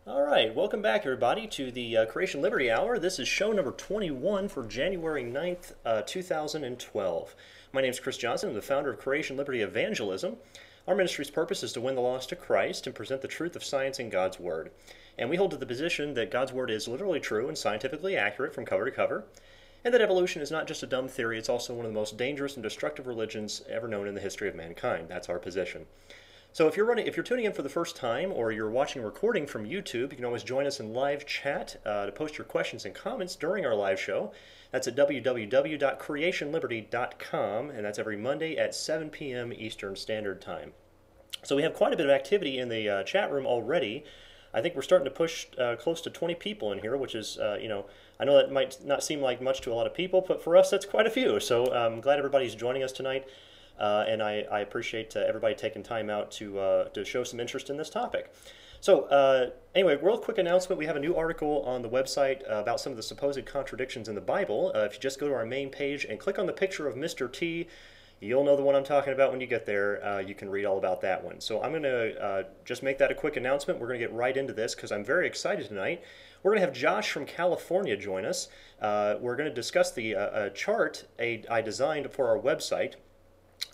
All right, welcome back, everybody, to the Creation Liberty Hour. This is show number 21 for January 9th, 2012. My name is Chris Johnson. I'm the founder of Creation Liberty Evangelism. Our ministry's purpose is to win the lost to Christ and present the truth of science in God's Word. And we hold to the position that God's Word is literally true and scientifically accurate from cover to cover, and that evolution is not just a dumb theory, it's also one of the most dangerous and destructive religions ever known in the history of mankind. That's our position. So if you're tuning in for the first time or you're watching a recording from YouTube, you can always join us in live chat to post your questions and comments during our live show. That's at www.creationliberty.com, and that's every Monday at 7 p.m. Eastern Standard Time. So we have quite a bit of activity in the chat room already. I think we're starting to push close to 20 people in here, which is, I know that might not seem like much to a lot of people, but for us, that's quite a few. So I'm glad everybody's joining us tonight. And I appreciate everybody taking time out to show some interest in this topic. So anyway, real quick announcement. We have a new article on the website about some of the supposed contradictions in the Bible. If you just go to our main page and click on the picture of Mr. T, you'll know the one I'm talking about when you get there. You can read all about that one. So I'm going to just make that a quick announcement. We're going to get right into this because I'm very excited tonight. We're going to have Josh from California join us. We're going to discuss the chart I designed for our website.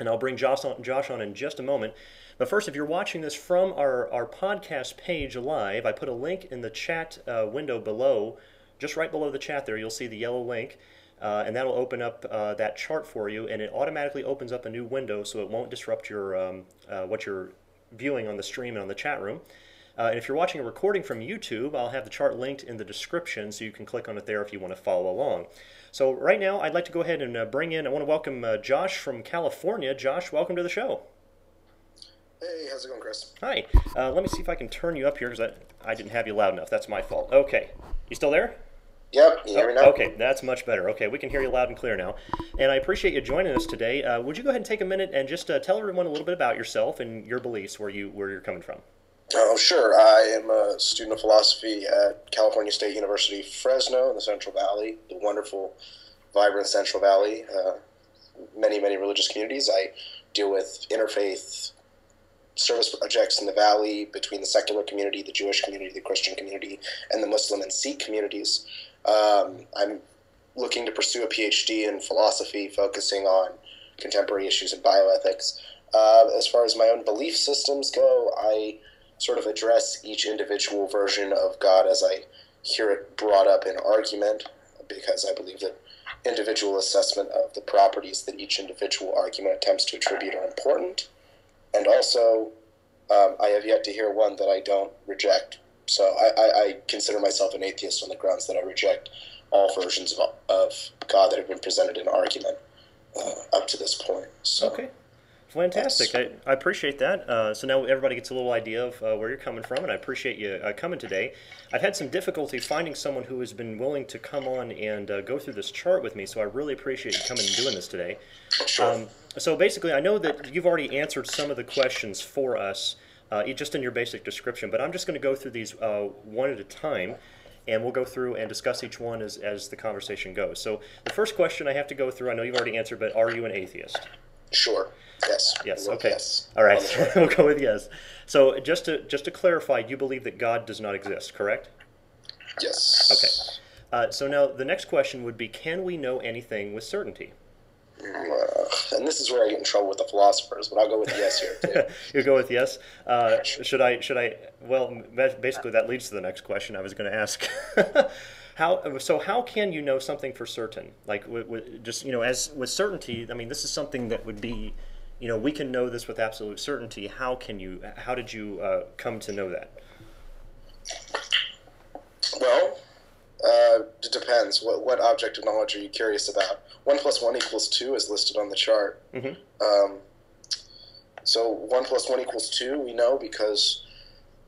And I'll bring Josh on in just a moment. But first, if you're watching this from our podcast page live, I put a link in the chat window below, just right below the chat there. You'll see the yellow link, and that'll open up that chart for you, and it automatically opens up a new window so it won't disrupt your what you're viewing on the stream and on the chat room. And if you're watching a recording from YouTube, I'll have the chart linked in the description so you can click on it there if you want to follow along. So right now, I'd like to go ahead and I want to welcome Josh from California. Josh, welcome to the show. Hey, how's it going, Chris? Hi. Let me see if I can turn you up here because I didn't have you loud enough. That's my fault. Okay. You still there? Yep, you hear me now? Okay, that's much better. Okay, we can hear you loud and clear now. And I appreciate you joining us today. Would you go ahead and take a minute and just tell everyone a little bit about yourself and your beliefs, where you're coming from? Oh, sure. I am a student of philosophy at California State University, Fresno, in the Central Valley, the wonderful, vibrant Central Valley. Many religious communities. I deal with interfaith service projects in the Valley between the secular community, the Jewish community, the Christian community, and the Muslim and Sikh communities. I'm looking to pursue a PhD in philosophy, focusing on contemporary issues in bioethics. As far as my own belief systems go, I sort of address each individual version of God as I hear it brought up in argument, because I believe that individual assessment of the properties that each individual argument attempts to attribute are important. And also, I have yet to hear one that I don't reject. So I consider myself an atheist on the grounds that I reject all versions of God that have been presented in argument up to this point. So. Okay. Fantastic. I appreciate that. So now everybody gets a little idea of where you're coming from, and I appreciate you coming today. I've had some difficulty finding someone who has been willing to come on and go through this chart with me, so I really appreciate you coming and doing this today. Sure. So basically, I know that you've already answered some of the questions for us just in your basic description, but I'm just going to go through these one at a time, and we'll go through and discuss each one as the conversation goes. So the first question I have to go through, I know you've already answered, but are you an atheist? Sure. Yes. Yes. Okay. Yes. All right. We'll go with yes. So just to clarify, you believe that God does not exist, correct? Yes. Okay. So now the next question would be: can we know anything with certainty? And this is where I get in trouble with the philosophers, but I'll go with yes here too. You'll go with yes. Should I? Well, basically that leads to the next question I was going to ask. How can you know something for certain? Like just as with certainty. I mean, this is something that would be, we can know this with absolute certainty. How did you come to know that? Well, it depends. What object of knowledge are you curious about? 1 + 1 = 2 is listed on the chart. Mm-hmm. So 1 + 1 = 2 we know because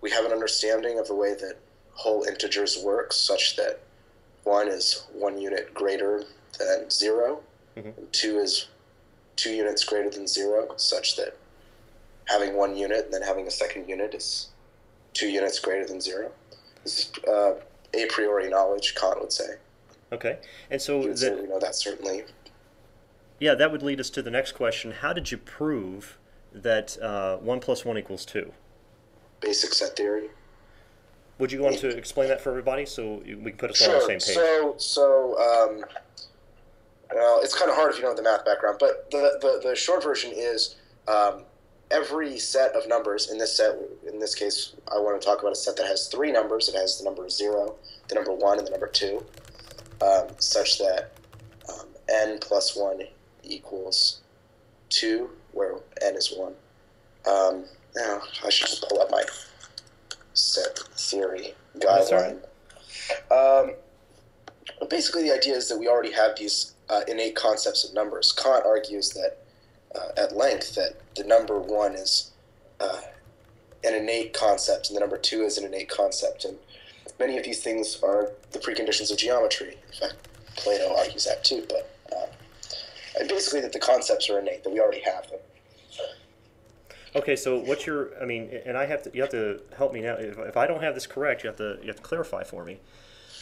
we have an understanding of the way that whole integers work, such that 1 is 1 unit greater than 0, mm-hmm. and 2 is 2 units greater than 0, such that having 1 unit and then having a second unit is 2 units greater than 0. This is a priori knowledge, Kant would say. Okay, and so we know that certainly. Yeah, that would lead us to the next question. How did you prove that 1 + 1 = 2? Basic set theory. Would you want to explain that for everybody so we can put us all Sure. on the same page? Well, it's kind of hard if you don't have the math background, but the short version is every set of numbers in this case, I want to talk about a set that has three numbers. It has the number 0, the number 1, and the number 2, such that n plus 1 equals 2, where n is 1. Now, I should just pull up my set theory guideline. Basically, the idea is that we already have these innate concepts of numbers. Kant argues that at length that the number 1 is an innate concept, and the number 2 is an innate concept, and many of these things are the preconditions of geometry. In fact, Plato argues that too. But basically, that the concepts are innate, that we already have them. Okay, so what's your? I mean, and you have to help me now. If I don't have this correct, you have to clarify for me.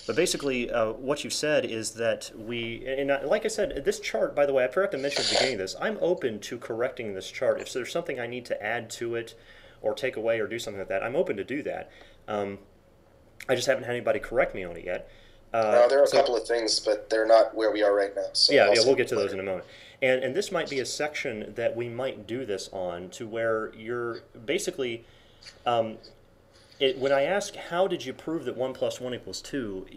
But basically, what you've said is that like I said, this chart, by the way, I forgot to mention at the beginning of this, I'm open to correcting this chart. If there's something I need to add to it or take away or do something like that, I'm open to do that. I just haven't had anybody correct me on it yet. There are a couple of things, but they're not where we are right now. So yeah, we'll get to those in a moment. And this might be a section that we might do this on, to where you're basically... when I ask, how did you prove that 1 plus 1 equals 2,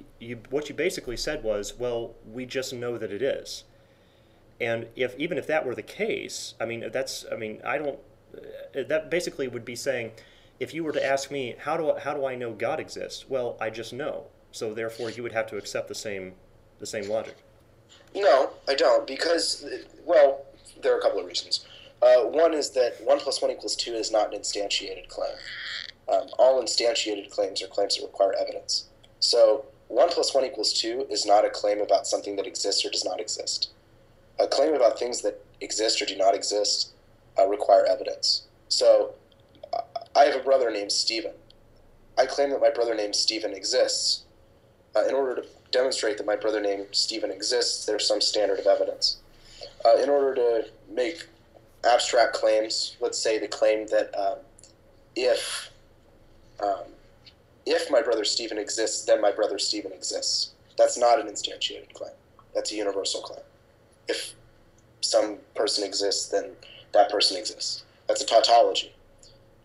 what you basically said was, well, we just know that it is. And even if that were the case, that basically would be saying, if you were to ask me, how do I know God exists? Well, I just know. So therefore, you would have to accept the same logic. No, I don't, because, well, there are a couple of reasons. One is that 1 plus 1 equals 2 is not an instantiated claim. All instantiated claims are claims that require evidence. So 1 plus 1 equals 2 is not a claim about something that exists or does not exist. A claim about things that exist or do not exist require evidence. So I have a brother named Stephen. I claim that my brother named Stephen exists. In order to demonstrate that my brother named Stephen exists, there's some standard of evidence. In order to make abstract claims, let's say the claim that if my brother Stephen exists, then my brother Stephen exists. That's not an instantiated claim. That's a universal claim. If some person exists, then that person exists. That's a tautology.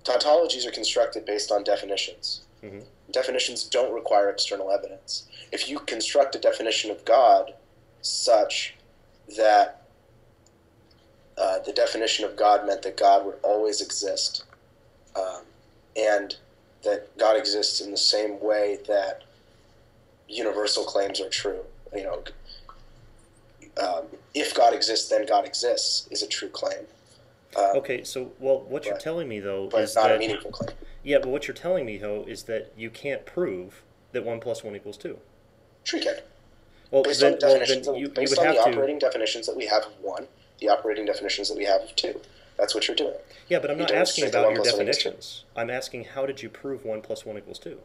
Tautologies are constructed based on definitions. Mm-hmm. Definitions don't require external evidence. If you construct a definition of God such that the definition of God meant that God would always exist, and that God exists in the same way that universal claims are true. If God exists, then God exists is a true claim. Okay, so what you're telling me though but is not that a meaningful claim. Yeah, but what you're telling me though is that you can't prove that 1 plus 1 equals 2. Sure, you can. Well, based on the operating definitions that we have of 1, the operating definitions that we have of 2. That's what you're doing. Yeah, but I'm not asking about your definitions. I'm asking, how did you prove 1 plus 1 equals 2?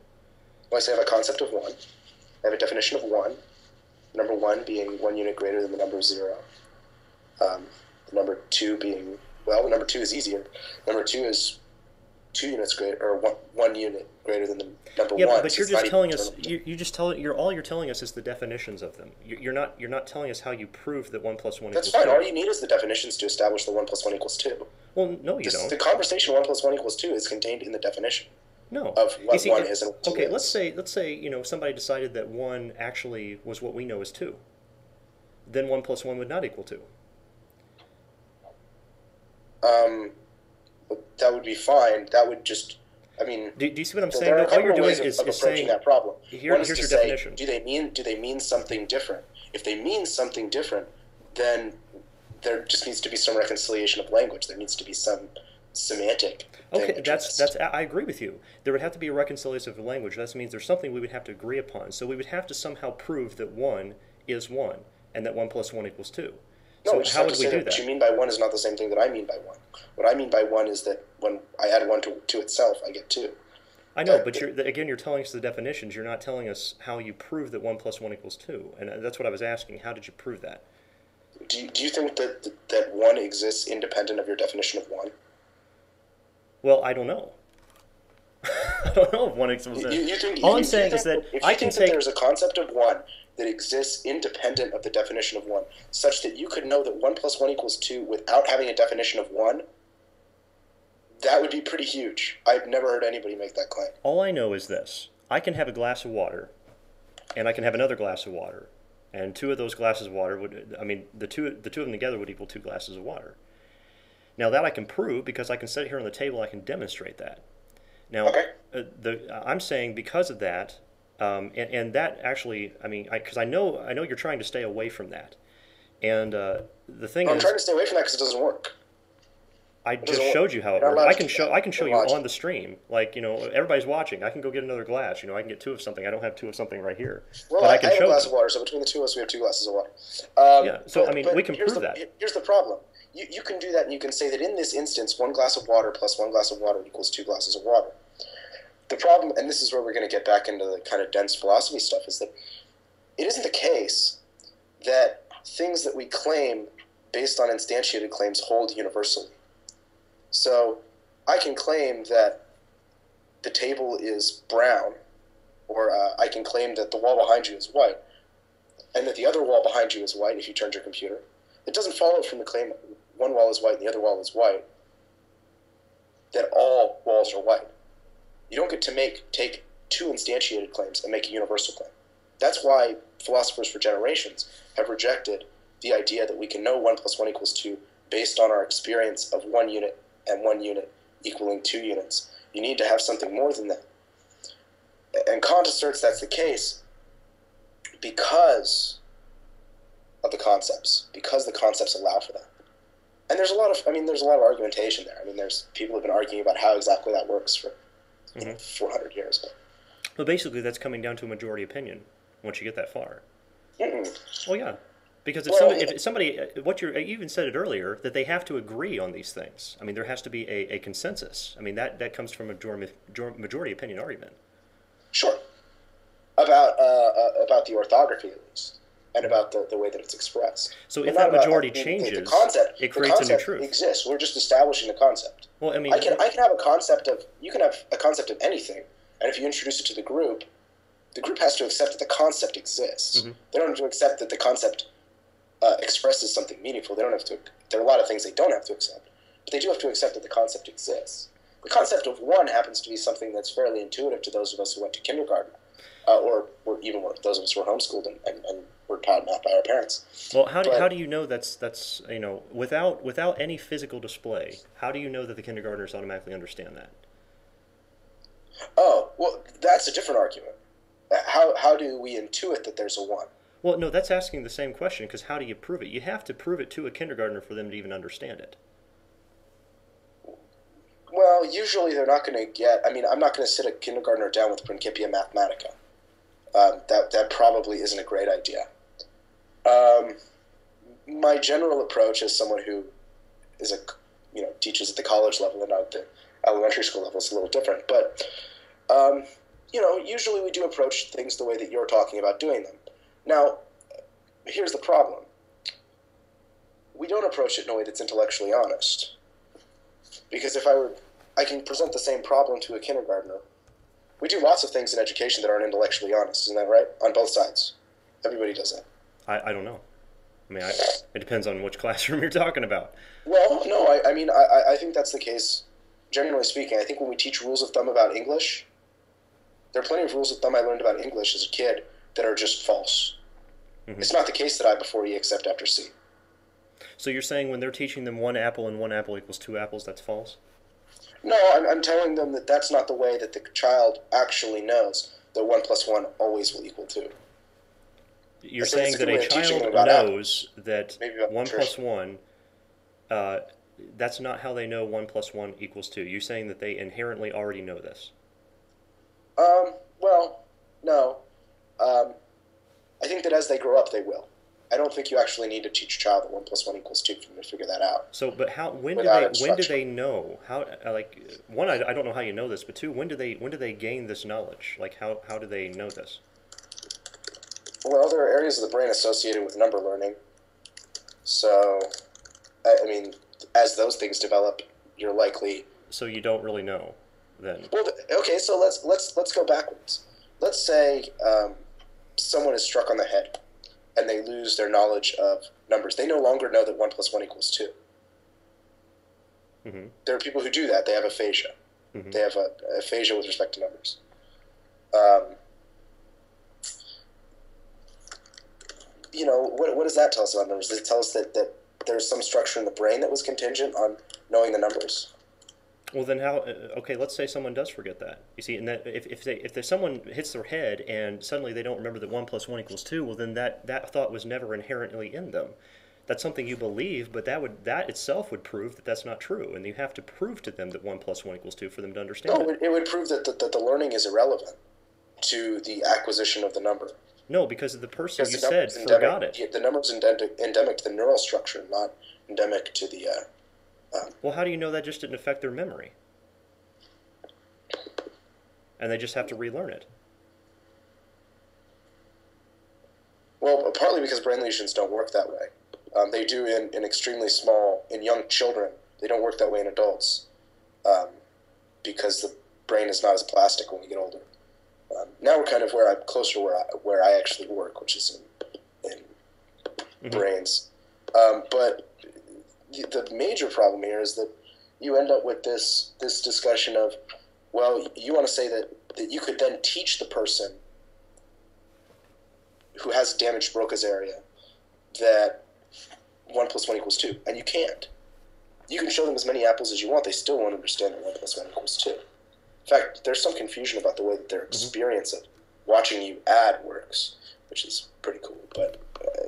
Well, I say I have a concept of 1. I have a definition of 1. Number 1 being 1 unit greater than the number 0. The number 2 being, well, the number 2 is easier. Number 2 is 2 units greater, or 1 unit greater than the number 1. Yeah, but you're just telling us. All you're telling us is the definitions of them. You're not telling us how you prove that 1 plus 1 equals 2. That's fine. All you need is the definitions to establish that 1 plus 1 equals 2. Well, no, you don't. The conversation 1 plus 1 equals 2 is contained in the definition. No. Of what 1 is and what 2 okay, is. let's say somebody decided that 1 actually was what we know as 2. Then 1 plus 1 would not equal 2. That would be fine. That would just, I mean. Do you see what I'm saying? All you're doing is saying that problem. Here's your definition. Do they mean something different? If they mean something different, then there just needs to be some reconciliation of language. There needs to be some semantic. Okay, I agree with you. There would have to be a reconciliation of language. That means there's something we would have to agree upon. So we would have to somehow prove that 1 is 1 and that 1 plus 1 equals 2. No, so how would we do that? What you mean by 1 is not the same thing that I mean by 1. What I mean by 1 is that when I add 1 to itself, I get 2. I know, but you're telling us the definitions. You're not telling us how you prove that 1 plus 1 equals 2. And that's what I was asking. How did you prove that? Do you think that 1 exists independent of your definition of 1? Well, I don't know. I don't know if 1 equals You, zero. you think, All you, I'm you saying is think that if I you can think that take. there's a concept of 1 that exists independent of the definition of 1, such that you could know that 1 plus 1 equals 2 without having a definition of 1, that would be pretty huge. I've never heard anybody make that claim. All I know is this: I can have a glass of water, and I can have another glass of water, and two of those glasses of water would. I mean, the two of them together would equal 2 glasses of water. Now that I can prove because I can sit here on the table, I can demonstrate that. Now, Okay. I'm saying because of that, and that actually, I mean, because I know you're trying to stay away from that, and the thing I'm is, trying to stay away from that because it doesn't work. I It just doesn't showed work. you how it You're not works. allowed to do that. I can show You're you not allowed on the stream. Like, everybody's watching. I can go get another glass. I can get 2 of something. I don't have 2 of something right here, Well, but I can have a show glass you. of water, so between the two of us, we have 2 glasses of water. Yeah. So I mean, we can prove that. Here's the problem. You can do that, and you can say that in this instance, 1 glass of water plus 1 glass of water equals 2 glasses of water. The problem, and this is where we're going to get back into the kind of dense philosophy stuff, is that it isn't the case that things that we claim based on instantiated claims hold universally. So I can claim that the table is brown, or I can claim that the wall behind you is white, and that the other wall behind you is white if you turned your computer. It doesn't follow from the claim that one wall is white and the other wall is white that all walls are white. You don't get to take 2 instantiated claims and make a universal claim. That's why philosophers for generations have rejected the idea that we can know 1 plus 1 equals 2 based on our experience of 1 unit and 1 unit equaling 2 units. You need to have something more than that. And Kant asserts that's the case because of the concepts, because the concepts allow for that. And there's a lot of argumentation there. I mean, there's people have been arguing about how exactly that works for 400 years. But basically, that's coming down to a majority opinion once you get that far. Mm-mm. Well, yeah. Because if somebody, you even said it earlier, that they have to agree on these things. I mean, there has to be a consensus. I mean, that comes from a majority opinion argument. Sure. About the orthography, at least, and about the way that it's expressed. So if that majority changes, the concept, it creates a new truth. The concept exists. We're just establishing the concept. Well, I mean, I can have a concept of, you can have a concept of anything, and if you introduce it to the group has to accept that the concept exists. Mm-hmm. They don't have to accept that the concept expresses something meaningful. They don't have to. There are a lot of things they don't have to accept, but they do have to accept that the concept exists. The concept of 1 happens to be something that's fairly intuitive to those of us who went to kindergarten, or even those of us who were homeschooled and were taught math by our parents. Well, how do you know that's without any physical display? How do you know that the kindergartners automatically understand that? Oh, well, that's a different argument. How do we intuit that there's a 1? Well, no, that's asking the same question, because how do you prove it? You have to prove it to a kindergartner for them to even understand it. Well, usually they're not going to get... I mean, I'm not going to sit a kindergartner down with Principia Mathematica. That probably isn't a great idea. My general approach as someone who is teaches at the college level and not at the elementary school level is a little different. But, usually we do approach things the way that you're talking about doing them. Now, here's the problem. We don't approach it in a way that's intellectually honest. Because I can present the same problem to a kindergartner. We do lots of things in education that aren't intellectually honest, isn't that right? On both sides. Everybody does that. I don't know. I mean, it depends on which classroom you're talking about. Well, no, I think that's the case, generally speaking. I think when we teach rules of thumb about English, there are plenty of rules of thumb I learned about English as a kid that are just false. Mm-hmm. It's not the case that I before E except after C. So you're saying when they're teaching them 1 apple and 1 apple equals 2 apples, that's false? No, I'm telling them that that's not the way that the child actually knows that 1 plus 1 always will equal 2. You're saying that a child knows that 1 plus 1, that's not how they know 1 plus 1 equals 2. You're saying that they inherently already know this? Well, no. I think that as they grow up, they will. I don't think you actually need to teach a child that 1 plus 1 equals 2 for them to figure that out. So, but when do they know? How, one, I don't know how you know this, but 2, when do they gain this knowledge? Like, how do they know this? Well, there are areas of the brain associated with number learning. So, I mean, as those things develop, you're likely... So you don't really know. then? Well, okay, so let's go backwards. Let's say someone is struck on the head, and they lose their knowledge of numbers. They no longer know that 1 + 1 = 2. Mm-hmm. There are people who do that. They have aphasia. Mm-hmm. They have aphasia with respect to numbers. What does that tell us about numbers? Does it tell us that there's some structure in the brain that was contingent on knowing the numbers? Well, then how? Okay, let's say someone does forget that. You see, and that if someone hits their head and suddenly they don't remember that 1 + 1 = 2, well, then that thought was never inherently in them. That's something you believe, but that itself would prove that that's not true, and you have to prove to them that 1 + 1 = 2 for them to understand. No, it would prove that the learning is irrelevant to the acquisition of the number. No, because the person you said forgot it. The number's endemic to the neural structure, not endemic to the... Well, how do you know that just didn't affect their memory? And they just have to relearn it. Well, partly because brain lesions don't work that way. They do in extremely small, in young children. They don't work that way in adults because the brain is not as plastic when we get older. Now we're kind of closer to where I actually work, which is in Mm-hmm. brains. But the major problem here is that you end up with this discussion of, well, you want to say that you could then teach the person who has damaged Broca's area that 1 + 1 = 2, and you can't. You can show them as many apples as you want; they still won't understand that 1 + 1 = 2. In fact, there's some confusion about the way that their experience of watching you add works, which is pretty cool, but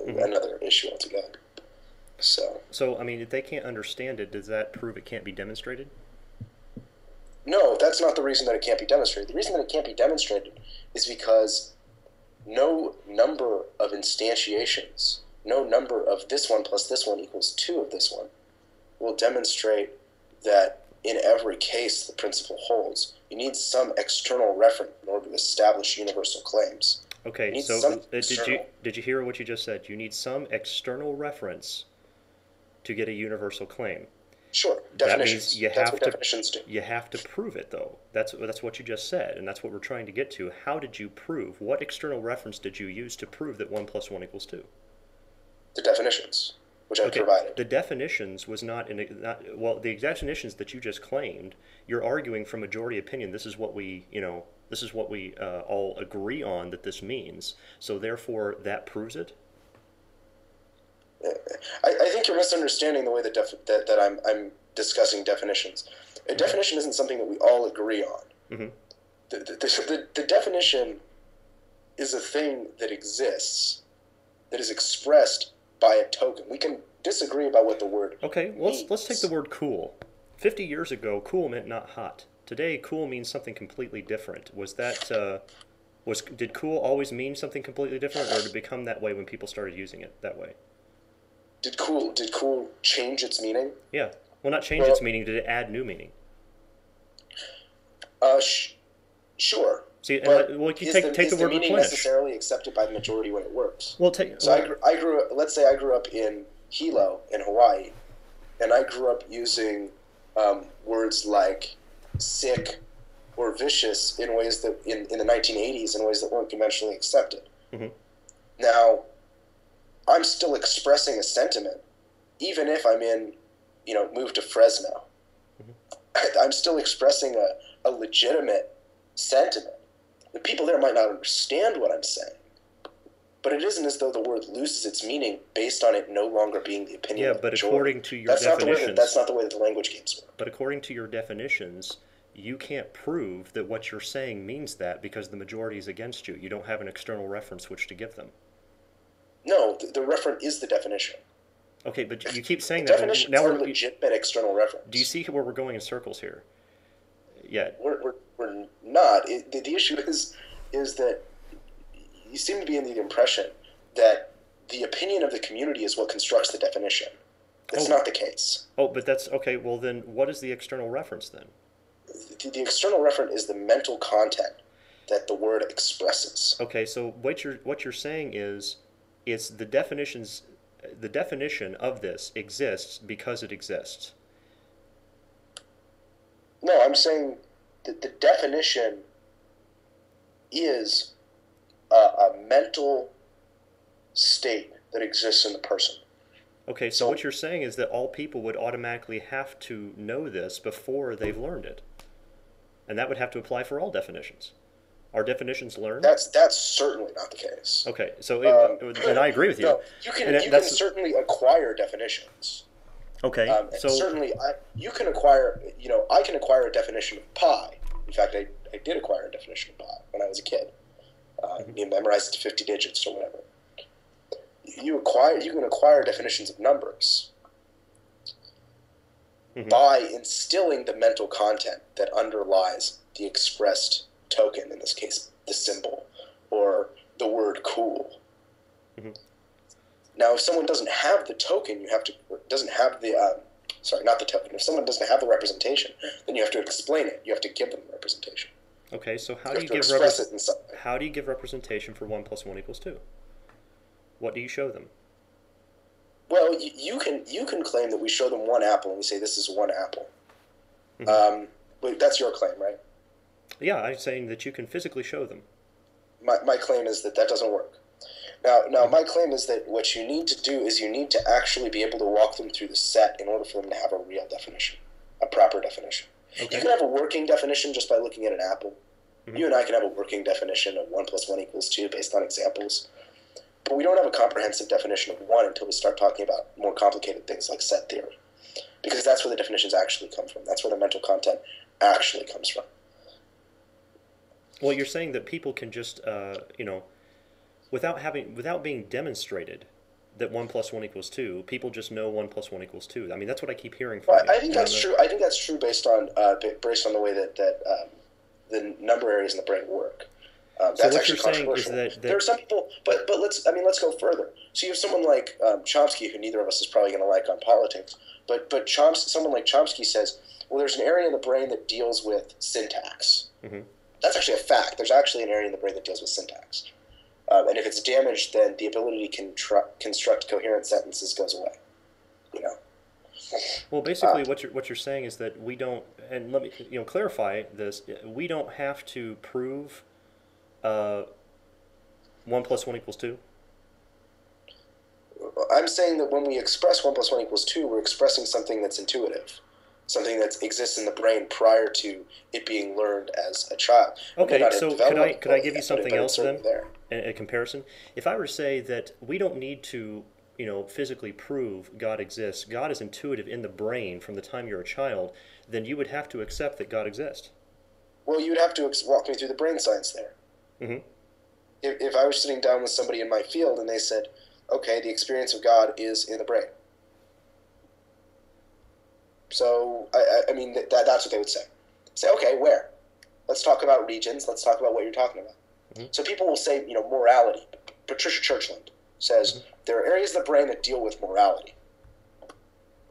another issue altogether. So, I mean, if they can't understand it, does that prove it can't be demonstrated? No, that's not the reason that it can't be demonstrated. The reason that it can't be demonstrated is because no number of instantiations, no number of this one plus this one equals 2 of this one, will demonstrate that in every case the principle holds. You need some external reference in order to establish universal claims. Okay, so did you hear what you just said? You need some external reference to get a universal claim. Sure, definitions. That's what definitions do. You have to prove it, though. That's what you just said, and that's what we're trying to get to. How did you prove? What external reference did you use to prove that 1 + 1 = 2? The definitions, which I provided. The definitions was not well. The definitions that you just claimed, you're arguing from majority opinion. This is what we all agree on that this means. So therefore, that proves it. I think you're misunderstanding the way that I'm discussing definitions. A definition isn't something that we all agree on. Mm-hmm. The definition is a thing that exists, that is expressed by a token. We can disagree about what the word means. Let's take the word cool. 50 years ago, cool meant not hot. Today, cool means something completely different. Did cool always mean something completely different, or did it become that way when people started using it that way? Did cool change its meaning? Yeah. Well, not change its meaning. Did it add new meaning? Sure. See, take the word meaning replenish. Necessarily accepted by the majority when it works? Let's say I grew up in Hilo in Hawaii, and I grew up using words like sick or vicious in ways that in the 1980s in ways that weren't conventionally accepted. Mm-hmm. Now, I'm still expressing a sentiment, even if I'm moved to Fresno. Mm-hmm. I'm still expressing a legitimate sentiment. The people there might not understand what I'm saying, but it isn't as though the word loses its meaning based on it no longer being the opinion of the majority. According to your definitions... That's not the way that the language games work. But according to your definitions, you can't prove that what you're saying means that because the majority is against you. You don't have an external reference which to give them. No, the referent is the definition. Okay, but you keep saying the that. Definition is a legitimate external reference. Do you see where we're going in circles here? Yeah. We're not. The issue is that you seem to be in the impression that the opinion of the community is what constructs the definition. That's not the case. Oh, but that's okay. Well, then what is the external reference then? The external referent is the mental content that the word expresses. Okay, so what you're saying is it's the definition of this exists because it exists. No, I'm saying the definition is a mental state that exists in the person. Okay, so what you're saying is that all people would automatically have to know this before they've learned it. And that would have to apply for all definitions. Are definitions learned? That's certainly not the case. Okay, so and I agree with you. No, you can certainly acquire definitions. Okay, so certainly you can acquire. I can acquire a definition of pi. In fact, I did acquire a definition of pi when I was a kid. You memorized 50 digits or whatever. You can acquire definitions of numbers by instilling the mental content that underlies the expressed token, in this case the symbol or the word cool. Now if someone doesn't have the token, if someone doesn't have the representation, then you have to explain it. You have to give them the representation. Okay, so how do you give representation for 1 + 1 = 2? What do you show them? Well, you can claim that we show them one apple and we say this is one apple. That's your claim, right? Yeah, I'm saying that you can physically show them. My claim is that doesn't work. Now my claim is that what you need to do is you need to actually be able to walk them through the set in order for them to have a real definition, a proper definition. Okay. You can have a working definition just by looking at an apple. You and I can have a working definition of 1 + 1 = 2 based on examples. But we don't have a comprehensive definition of 1 until we start talking about more complicated things like set theory. Because that's where the definitions actually come from. That's where the mental content actually comes from. Well, you're saying that people can just, without being demonstrated that 1 + 1 = 2, people just know 1 + 1 = 2. I mean, that's what I keep hearing from you. I think that's true. I think that's true based on the way that the number areas in the brain work. So what you're saying is that there are some people, but let's go further. So you have someone like Chomsky, who neither of us is probably going to like on politics, but someone like Chomsky says, well, there's an area in the brain that deals with syntax. That's actually a fact. There's actually an area in the brain that deals with syntax, and if it's damaged, then the ability to construct coherent sentences goes away. Well, basically, what you're saying is that we don't, and let me clarify this. We don't have to prove 1 + 1 = 2. I'm saying that when we express 1 + 1 = 2, we're expressing something that's intuitive, something that exists in the brain prior to it being learned as a child. Okay, so could I give you something else then? A comparison. If I were to say that we don't need to physically prove God exists, God is intuitive in the brain from the time you're a child, then you would have to accept that God exists. Well, you would have to walk me through the brain science there. If I was sitting down with somebody in my field and they said, okay, the experience of God is in the brain. So, I mean, that's what they would say. Say, okay, where? Let's talk about regions. Let's talk about what you're talking about. So people will say, morality. Patricia Churchland says, there are areas of the brain that deal with morality.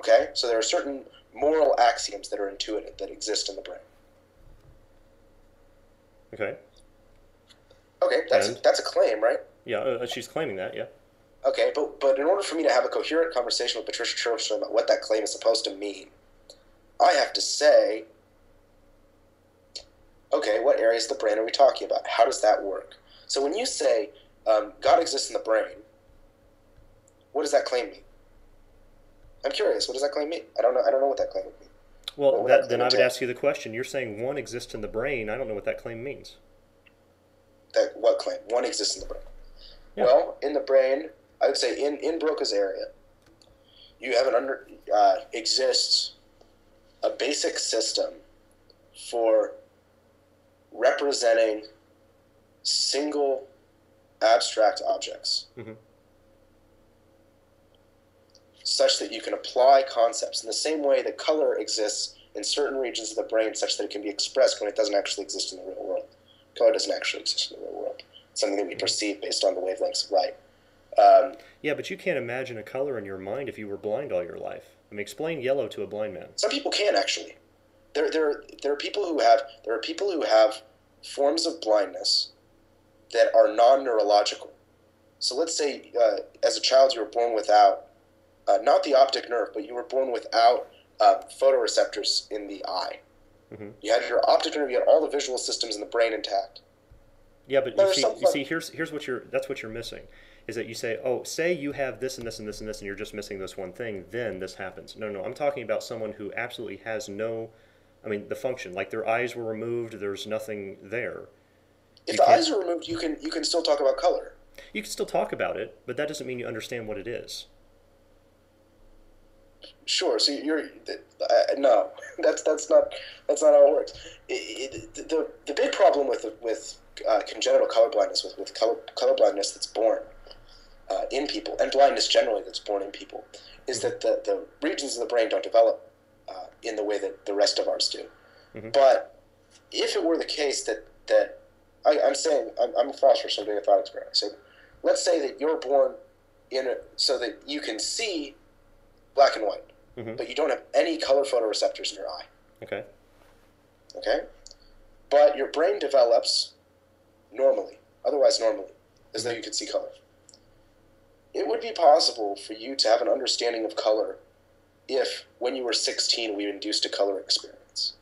Okay? So there are certain moral axioms that are intuitive, that exist in the brain. Okay. Okay, that's a claim, right? Yeah, she's claiming that, yeah. Okay, but in order for me to have a coherent conversation with Patricia Churchland about what that claim is supposed to mean, I have to say, okay, what areas of the brain are we talking about? How does that work? So when you say God exists in the brain, what does that claim mean? I'm curious. What does that claim mean? I don't know what that claim would mean. Well, then I would ask you the question. You're saying 1 exists in the brain. I don't know what that claim means. What claim? 1 exists in the brain. Yeah. Well, in the brain, I would say in Broca's area, you have exists a basic system for representing single abstract objects, such that you can apply concepts in the same way that color exists in certain regions of the brain such that it can be expressed when it doesn't actually exist in the real world. Color doesn't actually exist in the real world. It's something that we perceive based on the wavelengths of light. Yeah, but you can't imagine a color in your mind if you were blind all your life. I mean, explain yellow to a blind man. Some people can, actually. There are people who have forms of blindness that are non-neurological. So let's say as a child you were born without, not the optic nerve, but you were born without photoreceptors in the eye. You had your optic nerve, you had all the visual systems in the brain intact. Yeah, but Now, there's some you fun. see, here's what that's what you're missing, is that you say, oh, say you have this and this and this and this, and you're just missing this one thing, then this happens. No, no, I'm talking about someone who absolutely has no, I mean, the function, like their eyes were removed, there's nothing there. If You the can't. eyes are removed, you can still talk about color. You can still talk about it, but that doesn't mean you understand what it is. Sure. So you're no, that's not how it works. The big problem with congenital color blindness, with color blindness that's born in people, and blindness generally that's born in people, is that the regions of the brain don't develop in the way that the rest of ours do. But if it were the case that I'm saying, I'm a philosopher, so I'm doing a thought experiment. So let's say that you're born so that you can see black and white, but you don't have any color photoreceptors in your eye. Okay. Okay? But your brain develops normally, otherwise normally, as though you could see color. It would be possible for you to have an understanding of color if, when you were 16, we induced a color experience.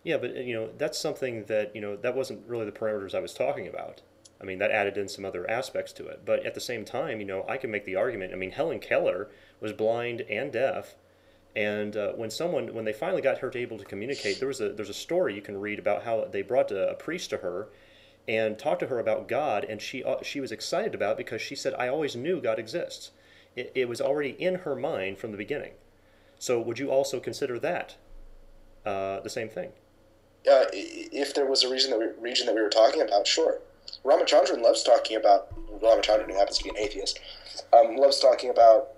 Yeah, but that's something that that wasn't really the parameters I was talking about. I mean, that added in some other aspects to it. But at the same time, I can make the argument. I mean, Helen Keller was blind and deaf, and when they finally got her to able to communicate, there's a story you can read about how they brought a priest to her and talked to her about God, and she was excited about it because she said, "I always knew God exists." It was already in her mind from the beginning. So would you also consider that the same thing? If there was a region that we were talking about, sure. Ramachandran loves talking about, Ramachandran, who happens to be an atheist, loves talking about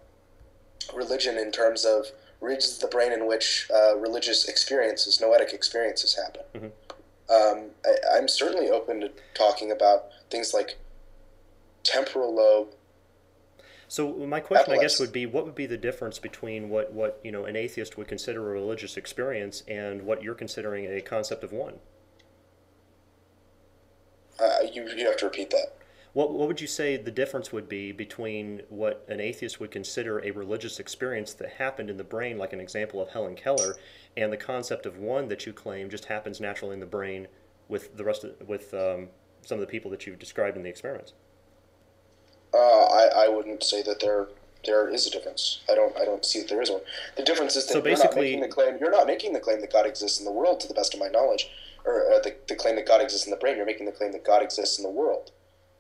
religion in terms of regions of the brain in which religious experiences, noetic experiences happen. I'm certainly open to talking about things like temporal lobe. So my question, I guess, Epilepsy. would be, what would be the difference between what an atheist would consider a religious experience and what you're considering a concept of one? You have to repeat that. What would you say the difference would be between what an atheist would consider a religious experience that happened in the brain, like an example of Helen Keller, and the concept of one that you claim just happens naturally in the brain with some of the people that you've described in the experiments? I wouldn't say that there is a difference. I don't see that there is one. The difference is that So basically, you're not making the claim that God exists in the world, to the best of my knowledge, or the claim that God exists in the brain. You're making the claim that God exists in the world.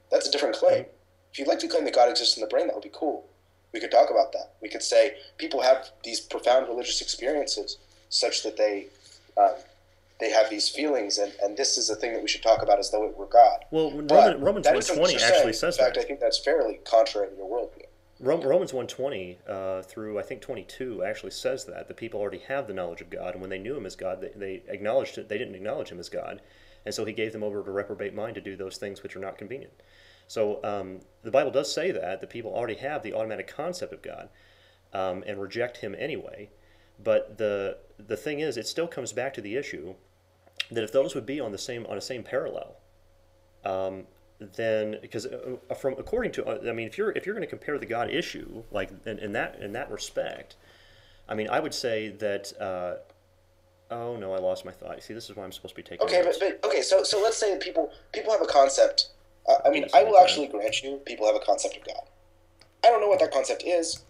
That's a different claim. If you'd like to claim that God exists in the brain, that would be cool. We could talk about that. We could say people have these profound religious experiences such that they have these feelings, and this is a thing that we should talk about as though it were God. well, But Romans that isn't what 1:20 you're actually saying. says In fact, that. I think that's fairly contrary to your worldview. Romans 1:20 through I think 22 actually says that the people already have the knowledge of God, and when they knew Him as God, they acknowledged it. They didn't acknowledge Him as God, and so He gave them over to reprobate mind to do those things which are not convenient. So the Bible does say that the people already have the automatic concept of God and reject Him anyway. But the thing is, it still comes back to the issue that if those would be on a same parallel, then because according to I mean, if you're going to compare the God issue like in that respect, I mean, I would say that. Oh no, I lost my thought. See, this is why I'm supposed to be taking Okay, notes. but okay, so let's say that people have a concept. I mean, Yes, I will okay. actually grant you people have a concept of God. I don't know what that concept is.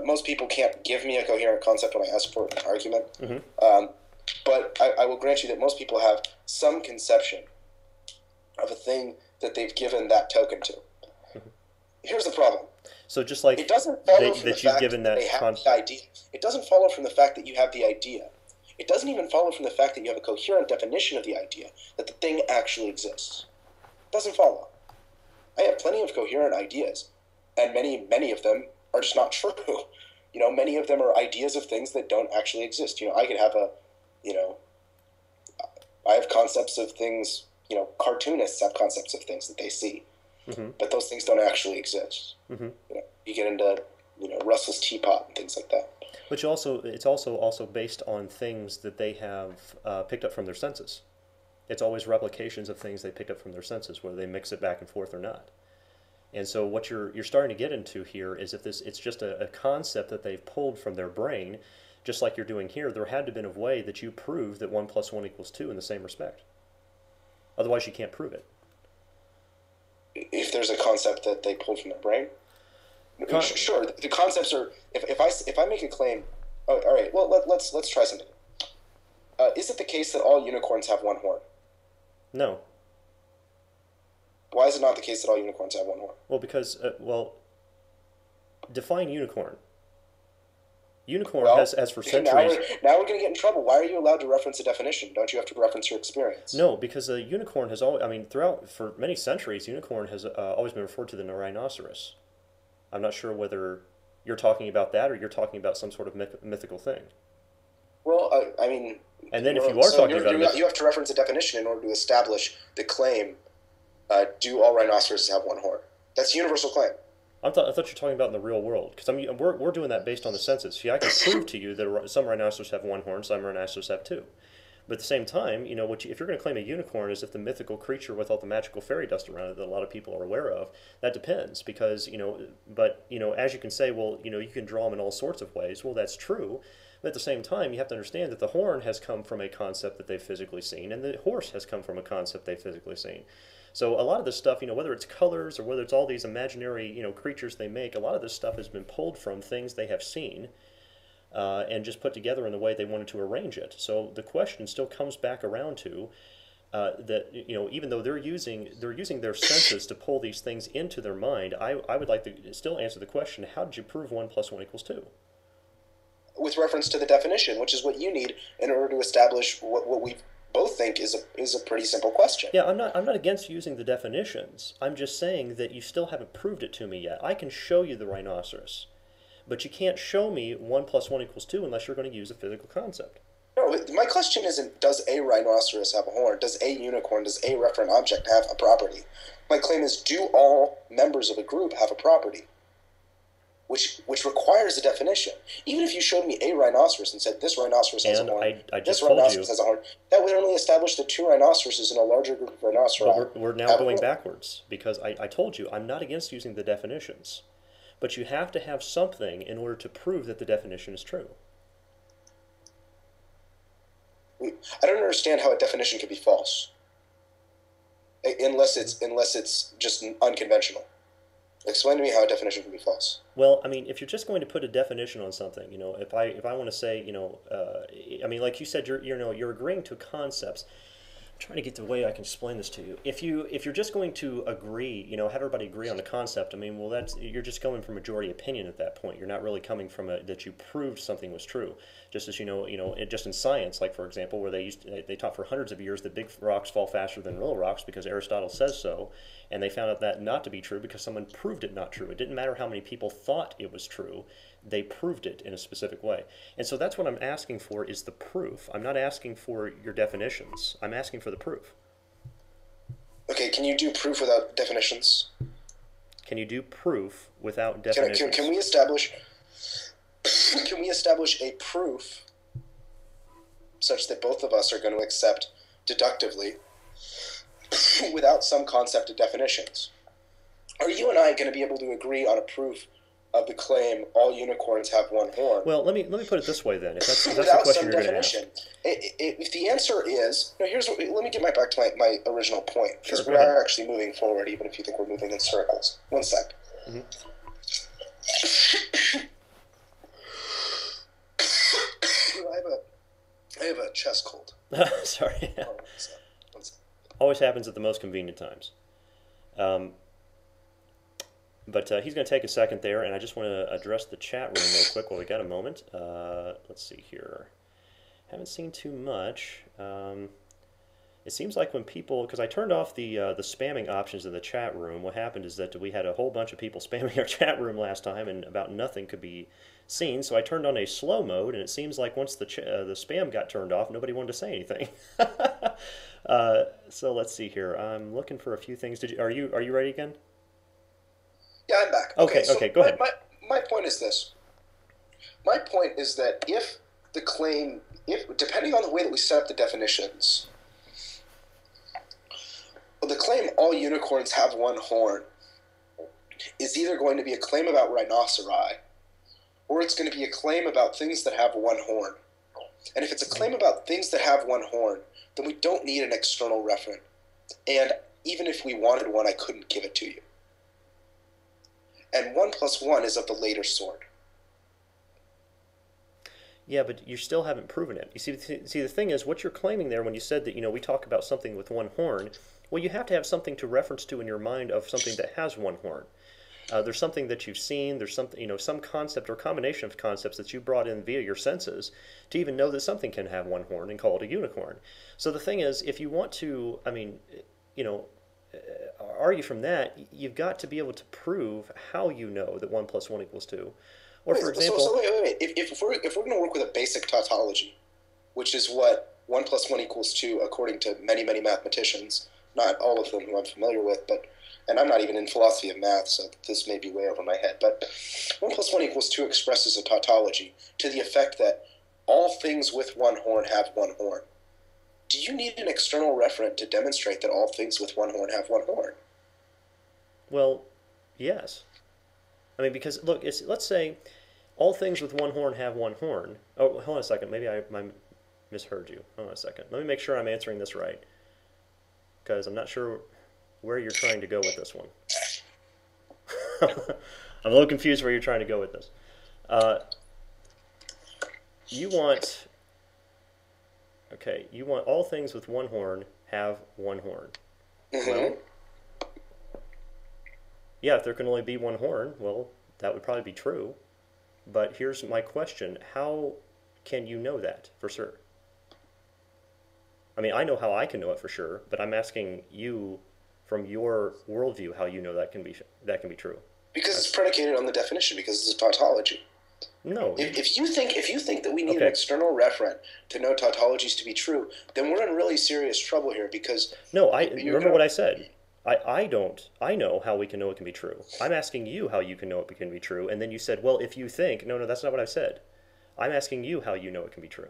Most people can't give me a coherent concept when I ask for an argument. But I will grant you that most people have some conception of a thing that they've given that token to. Here's the problem. So just like It doesn't follow from the that you've fact given that that they have the idea. It doesn't follow from the fact that you have the idea. It doesn't even follow from the fact that you have a coherent definition of the idea, that the thing actually exists. It doesn't follow. I have plenty of coherent ideas, and many of them are just not true. Many of them are ideas of things that don't actually exist. I could have I have concepts of things, cartoonists have concepts of things that they see, but those things don't actually exist. You get into, Russell's teapot and things like that. But it's also based on things that they have picked up from their senses. It's always replications of things they picked up from their senses, whether they mix it back and forth or not. And so what you're starting to get into here is if it's just a concept that they've pulled from their brain, just like you're doing here, there had to have been a way that you prove that 1 plus 1 equals 2 in the same respect. Otherwise, you can't prove it. If there's a concept that they pulled from their brain? Sure, the concepts are, if I make a claim, oh, all right, well, let's try something. Is it the case that all unicorns have one horn? No. Why is it not the case that all unicorns have one horn? Well, because, define unicorn. Unicorn has for centuries... Now we're going to get in trouble. Why are you allowed to reference a definition? Don't you have to reference your experience? No, because a unicorn has always... I mean, for many centuries, unicorn has always been referred to the rhinoceros. I'm not sure whether you're talking about that or you're talking about some sort of mythical thing. Well, I mean... And then if you are talking about... You have to reference a definition in order to establish the claim, do all rhinoceroses have one horn? That's a universal claim. I thought you were talking about in the real world, because we're doing that based on the census. See, I can prove to you that some rhinoceros have one horn, some rhinoceros have two. But at the same time, if you're going to claim a unicorn as if the mythical creature with all the magical fairy dust around it that a lot of people are aware of, that depends, because, as you can say, well, you can draw them in all sorts of ways. Well, that's true. But at the same time, you have to understand that the horn has come from a concept that they've physically seen, and the horse has come from a concept they've physically seen. So a lot of this stuff, whether it's colors or whether it's all these imaginary, creatures they make, a lot of this stuff has been pulled from things they have seen and just put together in the way they wanted to arrange it. So the question still comes back around to that, even though they're using their senses to pull these things into their mind, I would like to still answer the question: how did you prove 1 plus 1 equals 2? With reference to the definition, which is what you need in order to establish what we both think is a pretty simple question. Yeah, I'm not against using the definitions. I'm just saying that you still haven't proved it to me yet. I can show you the rhinoceros, but you can't show me 1 plus 1 equals 2 unless you're going to use a physical concept. No, my question isn't, does a rhinoceros have a horn? Does a unicorn, does a referent object have a property? My claim is, do all members of a group have a property? Which requires a definition. Even if you showed me a rhinoceros and said this rhinoceros has a horn, this rhinoceros has a horn, that would only establish the two rhinoceroses in a larger group of rhinoceros. But we're now going backwards, because I told you I'm not against using the definitions, but you have to have something in order to prove that the definition is true. I don't understand how a definition can be false, unless it's just unconventional. Explain to me how a definition can be false. Well, I mean, if you're just going to put a definition on something, if I want to say, I mean, like you said, you're agreeing to concepts. I'm trying to get the way I can explain this to you. If you're just going to agree, have everybody agree on the concept, I mean, well, you're just going from majority opinion at that point. You're not really coming from that you proved something was true. Just as just in science, like for example, where they taught for hundreds of years that big rocks fall faster than little rocks because Aristotle says so, and they found out that not to be true because someone proved it not true. It didn't matter how many people thought it was true. They proved it in a specific way. And so that's what I'm asking for, is the proof. I'm not asking for your definitions. I'm asking for the proof. Okay, can you do proof without definitions? Can you do proof without definitions? Can we establish a proof such that both of us are going to accept deductively without some concept of definitions? Are you and I going to be able to agree on a proof of the claim all unicorns have one horn? Well, let me put it this way then. If that's the question you're going to ask. If the answer is, let me get back to my original point, because Sure, we are actually moving forward, even if you think we're moving in circles. One sec. Mm-hmm. I have a chest cold. Sorry. One sec. Always happens at the most convenient times. But he's going to take a second there, and I just want to address the chat room real quick while we got a moment. Let's see here. Haven't seen too much. It seems like when people, because I turned off the spamming options in the chat room, what happened is that we had a whole bunch of people spamming our chat room last time, and about nothing could be seen. So I turned on a slow mode, and it seems like once the spam got turned off, nobody wanted to say anything. So let's see here. I'm looking for a few things. Are you ready again? Yeah, I'm back. Okay, so go ahead. My point is this. My point is that if depending on the way that we set up the definitions, the claim all unicorns have one horn is either going to be a claim about rhinoceri or it's going to be a claim about things that have one horn. And if it's a claim about things that have one horn, then we don't need an external referent. And even if we wanted one, I couldn't give it to you. And 1 plus 1 is of the later sort. Yeah, but you still haven't proven it. You see, the thing is, what you're claiming there when you said that, we talk about something with one horn, well, you have to have something to reference to in your mind of something that has one horn. There's something that you've seen, there's something, some concept or combination of concepts that you brought in via your senses to even know that something can have one horn and call it a unicorn. So the thing is, if you want to, argue from that, you've got to be able to prove how you know that 1 plus 1 equals 2. Or for example... So wait. If we're going to work with a basic tautology, which is what 1 plus 1 equals 2 according to many, many mathematicians, not all of them who I'm familiar with, and I'm not even in philosophy of math, so this may be way over my head, but 1 plus 1 equals 2 expresses a tautology to the effect that all things with one horn have one horn. Do you need an external referent to demonstrate that all things with one horn have one horn? Well, yes. Because, look, let's say all things with one horn have one horn. Oh, hold on a second. Maybe I misheard you. Hold on a second. Let me make sure I'm answering this right, because I'm not sure where you're trying to go with this one. I'm a little confused where you're trying to go with this. You want all things with one horn have one horn. Mm-hmm. Well, yeah, if there can only be one horn, well, that would probably be true. But here's my question. How can you know that for sure? I know how I can know it for sure, but I'm asking you from your worldview how you know that can be true. Because it's predicated on the definition, because it's a tautology. No. If you think that we need an external referent to know tautologies to be true, then we're in really serious trouble here, because... No, remember what I said. I know how we can know it can be true. I'm asking you how you can know it can be true, and then you said, well, if you think... No, that's not what I said. I'm asking you how you know it can be true.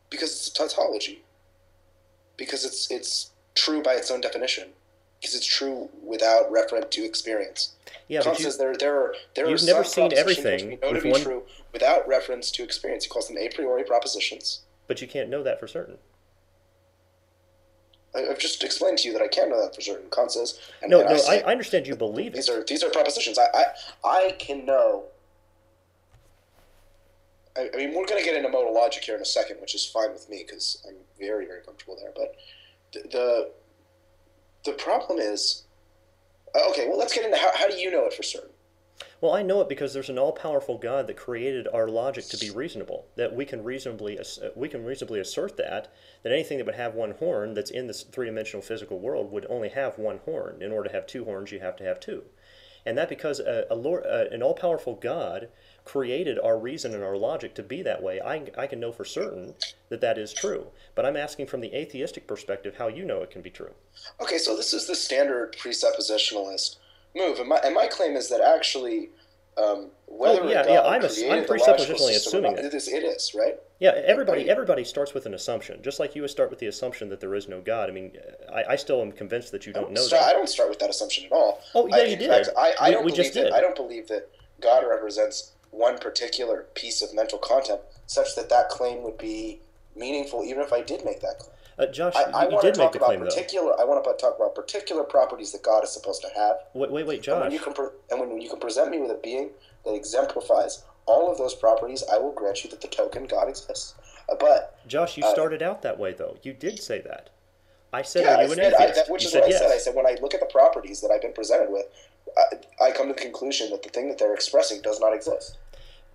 Because it's a tautology. Because it's true by its own definition. Because it's true without reference to experience. Yeah, Kant says there are you've some never seen propositions everything which we know to be true without reference to experience. He calls them a priori propositions. But you can't know that for certain. I've just explained to you that I can't know that for certain. Kant says, I understand you believe these it. These are propositions. I can know. We're going to get into modal logic here in a second, which is fine with me because I'm very, very comfortable there. But the problem is, okay, well, let's get into how do you know it for certain? Well, I know it because there's an all-powerful God that created our logic to be reasonable. That we can reasonably assert that anything that would have one horn that's in this three-dimensional physical world would only have one horn. In order to have two horns, you have to have two. And that because an all-powerful God created our reason and our logic to be that way, I can know for certain that is true. But I'm asking from the atheistic perspective how you know it can be true. Okay, so this is the standard presuppositionalist move, and my claim is that actually, whether I'm presuppositionally assuming it is, right? Yeah, everybody starts with an assumption, just like you would start with the assumption that there is no God. I still am convinced that you don't know that. I don't start with that assumption at all. Oh, yeah, you did. In fact, I don't believe that God represents one particular piece of mental content such that claim would be meaningful, even if I did make that claim. Josh, you did make the claim, though. I want to talk about particular properties that God is supposed to have. Wait, Josh. And when you can present me with a being that exemplifies all of those properties, I will grant you that the token God exists. But Josh, you started out that way, though. You did say that. I said, are you an atheist? Which is what I said. I said, when I look at the properties that I've been presented with, I come to the conclusion that the thing that they're expressing does not exist.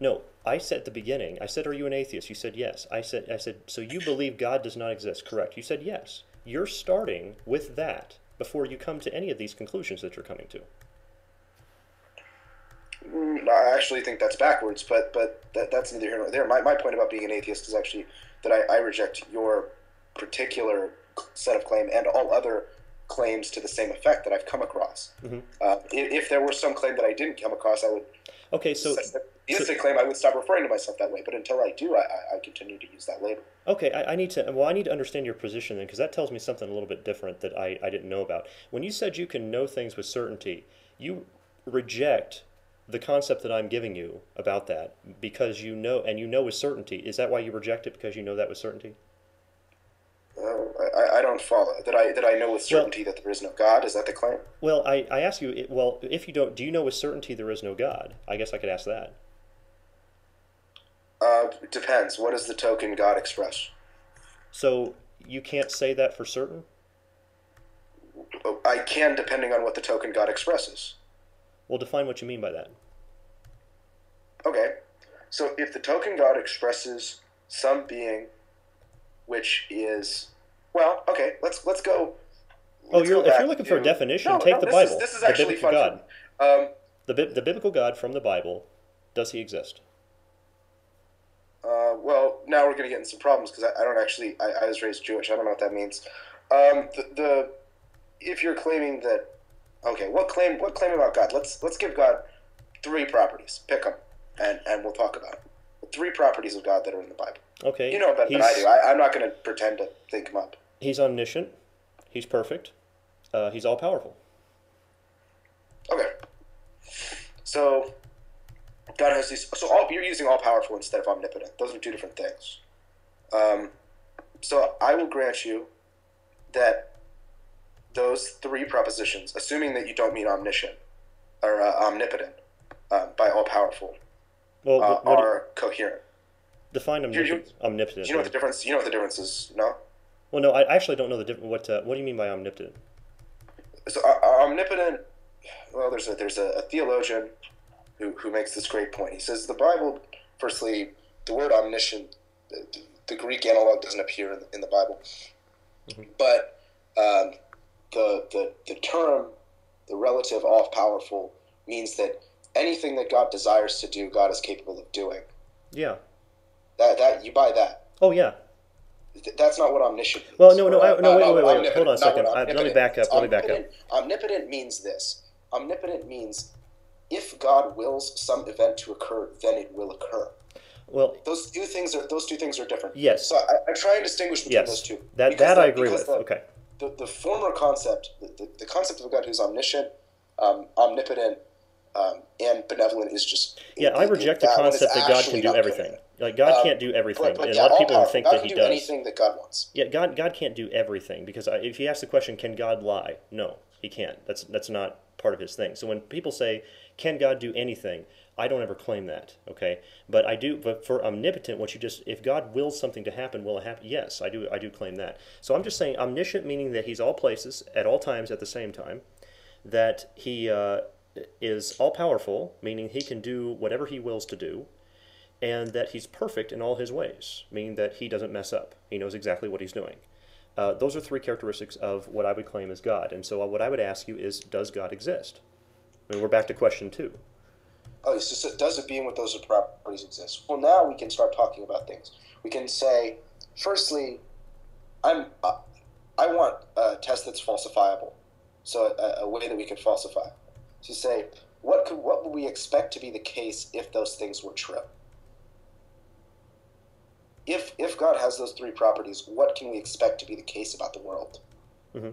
No, I said at the beginning, I said, are you an atheist? You said yes. I said, so you believe God does not exist, correct? You said yes. You're starting with that before you come to any of these conclusions that you're coming to. I actually think that's backwards, but that's neither here nor there. My point about being an atheist is actually that I reject your particular set of claim and all other claims to the same effect that I've come across. Mm-hmm. If there were some claim that I didn't come across, I would... Okay, so... claim, I would stop referring to myself that way, but until I do, I continue to use that label. Okay, I need to understand your position then, because that tells me something a little bit different that I didn't know about. When you said you can know things with certainty, you reject the concept that I'm giving you about that because you know, and you know with certainty. Is that why you reject it, because you know that with certainty? I don't follow. That I know with certainty that there is no God. Is that the claim? Well, I ask you, well, if you don't, do you know with certainty there is no God? I guess I could ask that. It depends. What does the token God express? So you can't say that for certain? I can, depending on what the token God expresses. Well, define what you mean by that. Okay. So if the token God expresses some being which is, well, okay, let's go. If you're looking for a definition, take the Bible. This is actually the biblical fun. God. The biblical God from the Bible, does he exist? Well, now we're going to get into some problems because I don't actually. I was raised Jewish. I don't know what that means. If you're claiming that, okay, what claim about God? Let's give God 3 properties. Pick them, and we'll talk about it. 3 properties of God that are in the Bible. Okay. You know better than I do. I'm not going to pretend to think them up. He's omniscient. He's perfect. He's all powerful. Okay. So God has these. You're using all powerful instead of omnipotent. Those are 2 different things. So I will grant you that those 3 propositions, assuming that you don't mean omniscient or omnipotent by all powerful, are coherent. Define omnipotent. Do you know what the difference? You know what the difference is? No. Well, no, I actually don't know the difference. What do you mean by omnipotent? So omnipotent. Well, there's a theologian who makes this great point. He says the Bible. Firstly, the word omniscient, the Greek analog doesn't appear in the Bible, but the term, the relative all powerful, means that anything that God desires to do, God is capable of doing. Yeah. That you buy that. Oh yeah. That's not what omniscient means. Well, no, wait. Hold on a second. Let me back up. Omnipotent means this. Omnipotent means if God wills some event to occur, then it will occur. Well, those two things are different. Yes. So I try and distinguish between those two. That I agree with. Okay. The former concept, the concept of a God who's omniscient, omnipotent, and benevolent is just... I reject the concept that God can do everything. Like, God can't do everything. And a lot of people think that he does. God can do anything that God wants. Yeah, God can't do everything. Because if you ask the question, can God lie? No, he can't. That's not part of his thing. So when people say, can God do anything? I don't ever claim that, okay? But I do. But for omnipotent, if God wills something to happen, will it happen? Yes, I do claim that. So I'm just saying omniscient, meaning that he's all places, at all times, at the same time. That he is all-powerful, meaning he can do whatever he wills to do. And that he's perfect in all his ways, meaning that he doesn't mess up. He knows exactly what he's doing. Those are 3 characteristics of what I would claim as God. And so what I would ask you is, does God exist? I mean, we're back to question 2. Oh, so does a being with those properties exist? Well, now we can start talking about things. We can say, firstly, I want a test that's falsifiable. So a way that we could falsify. So you say, what would we expect to be the case if those things were true? If God has those 3 properties, what can we expect to be the case about the world? Mm-hmm.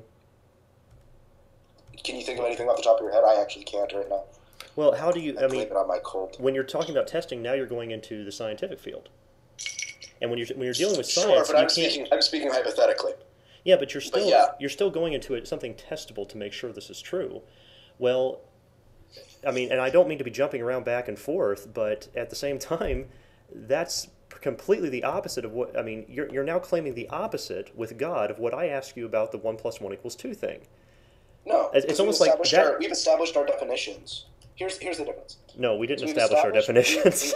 Can you think of anything off the top of your head? I actually can't right now. Well, how do you... I mean, blame it on my cold. When you're talking about testing, now you're going into the scientific field. And when you're dealing with science, sure, but I'm speaking hypothetically. Yeah, but you're still going into something testable to make sure this is true. Well, I mean, and I don't mean to be jumping around back and forth, but at the same time, that's completely the opposite of what... I mean, you're now claiming the opposite with God of what I asked you about the 1 + 1 = 2 thing. No, it's almost like that... We've established our definitions. Here's the difference. No, we didn't establish our definitions.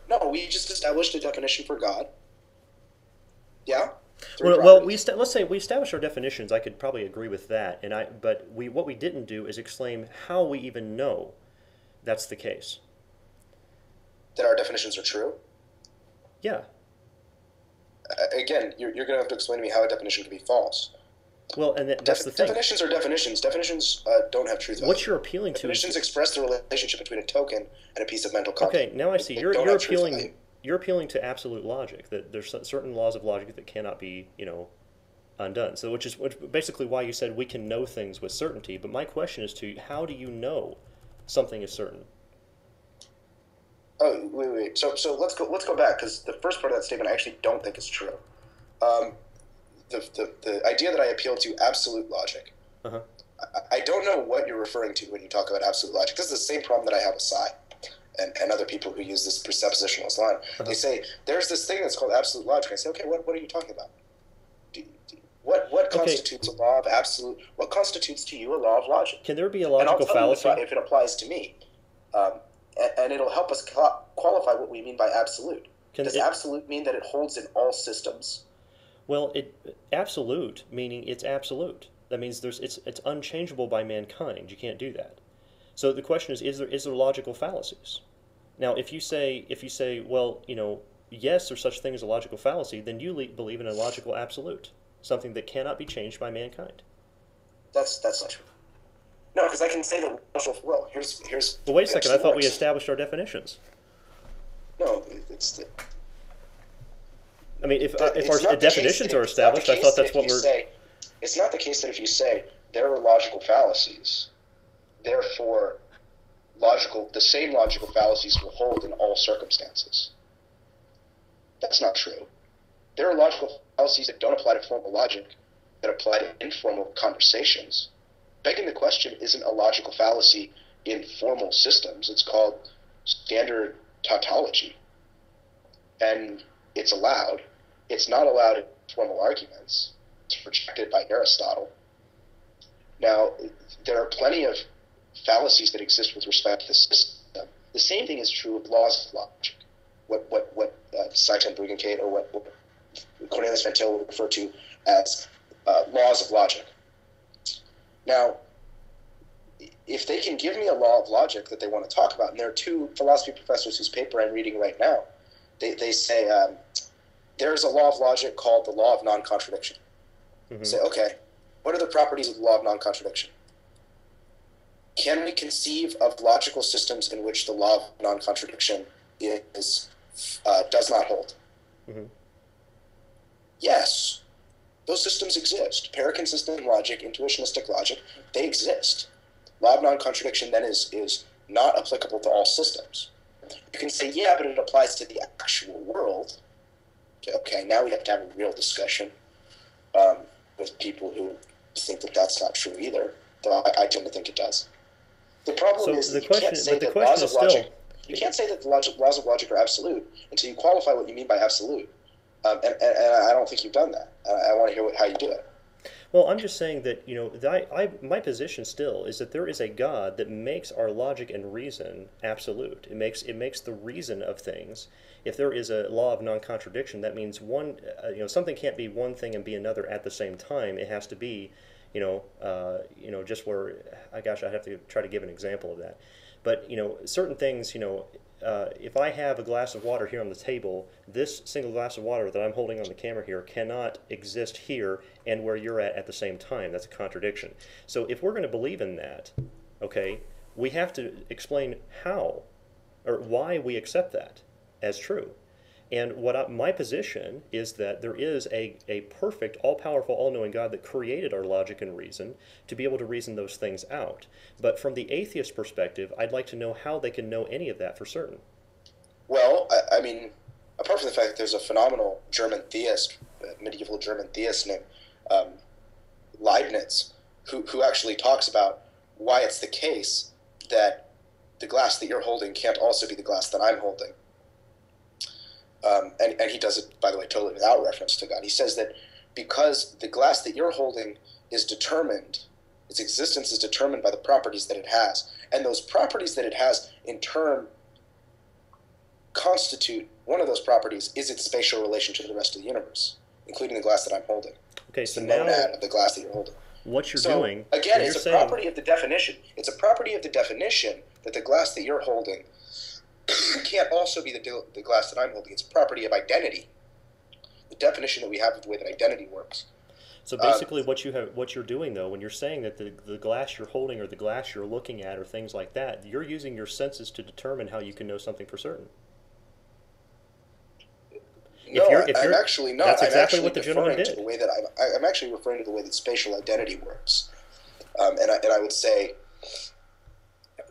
No, we just established a definition for God. Yeah? Well, let's say we established our definitions. I could probably agree with that. But what we didn't do is explain how we even know that's the case. That our definitions are true? Yeah. Again, you're going to have to explain to me how a definition can be false. Well, and that's the thing. Definitions are definitions. Definitions don't have truth value. What you're appealing to definitions express the relationship between a token and a piece of mental content. Okay, now I see. You're appealing to absolute logic, that there's certain laws of logic that cannot be, undone. So which is basically why you said we can know things with certainty. But my question is how do you know something is certain. Oh, wait. So let's go back, because the first part of that statement I actually don't think is true. Um, the idea that I appeal to absolute logic. Uh-huh. I don't know what you're referring to when you talk about absolute logic. This is the same problem that I have with psi and other people who use this presuppositionalist line. Uh-huh. They say there's this thing that's called absolute logic. I say, okay, what are you talking about? What constitutes a law of absolute? What constitutes to you a law of logic? Can there be a logical fallacy? If it applies to me, and it'll help us qualify what we mean by absolute. Does absolute mean that it holds in all systems? Well, absolute meaning it's absolute. That means it's unchangeable by mankind. You can't do that. So the question is there logical fallacies? Now, if you say, well, yes, there's such thing as a logical fallacy, then you believe in a logical absolute, something that cannot be changed by mankind. That's not true. No, because I can say that. Well, here's. Well, wait a second. I thought we established our definitions. No, it's. I mean, if our definitions are established, I thought that's what we're. It's not the case that if you say there are logical fallacies, therefore the same logical fallacies will hold in all circumstances. That's not true. There are logical fallacies that don't apply to formal logic, that apply to informal conversations. Begging the question isn't a logical fallacy in formal systems. It's called standard tautology. And it's allowed. It's not allowed in formal arguments. It's rejected by Aristotle. Now, there are plenty of fallacies that exist with respect to the system. The same thing is true of laws of logic. What Seitan Bruggencate or what Cornelius Van Til would refer to as laws of logic. Now, if they can give me a law of logic that they want to talk about, and there are two philosophy professors whose paper I'm reading right now, they say there's a law of logic called the law of non-contradiction. Mm-hmm. Say, okay, what are the properties of the law of non-contradiction? Can we conceive of logical systems in which the law of non-contradiction does not hold? Mm-hmm. Yes. Those systems exist. Paraconsistent logic, intuitionistic logic, they exist. Law of non-contradiction then is not applicable to all systems. You can say, yeah, but it applies to the actual world. Okay, now we have to have a real discussion with people who think that that's not true either, though I tend to think it does. The problem is that you can't say that laws of logic, you can't say that the laws of logic are absolute until you qualify what you mean by absolute. And I don't think you've done that. I want to hear how you do it. Well, I'm just saying that, my position still is that there is a God that makes our logic and reason absolute. It makes the reason of things. If there is a law of non-contradiction, that means something can't be one thing and be another at the same time. It has to be, just where, I'd have to try to give an example of that. But, certain things, if I have a glass of water here on the table, this single glass of water that I'm holding on the camera here cannot exist here and where you're at the same time. That's a contradiction. So if we're going to believe in that, okay, we have to explain how or why we accept that as true. And my position is that there is a perfect, all-powerful, all-knowing God that created our logic and reason to be able to reason those things out. But from the atheist perspective, I'd like to know how they can know any of that for certain. Well, I mean, apart from the fact that there's a phenomenal German theist, medieval German theist named Leibniz, who actually talks about why it's the case that the glass that you're holding can't also be the glass that I'm holding. And he does it, by the way, totally without reference to God. He says that because the glass that you're holding is determined, its existence is determined by the properties that it has. And those properties that it has, in turn, constitute, one of those properties is its spatial relation to the rest of the universe, including the glass that I'm holding. Okay, so the now monad of the glass that you're holding. What you're doing... Again, it's a property of the definition. It's a property of the definition that the glass that you're holding can't also be the glass that I'm holding. It's a property of identity. The definition that we have of the way that identity works. So basically what you're doing, though, when you're saying that the glass you're holding or the glass you're looking at or things like that, you're using your senses to determine how you can know something for certain. No, I'm actually not. That's exactly what the gentleman did. I'm actually referring to the way that spatial identity works. And I would say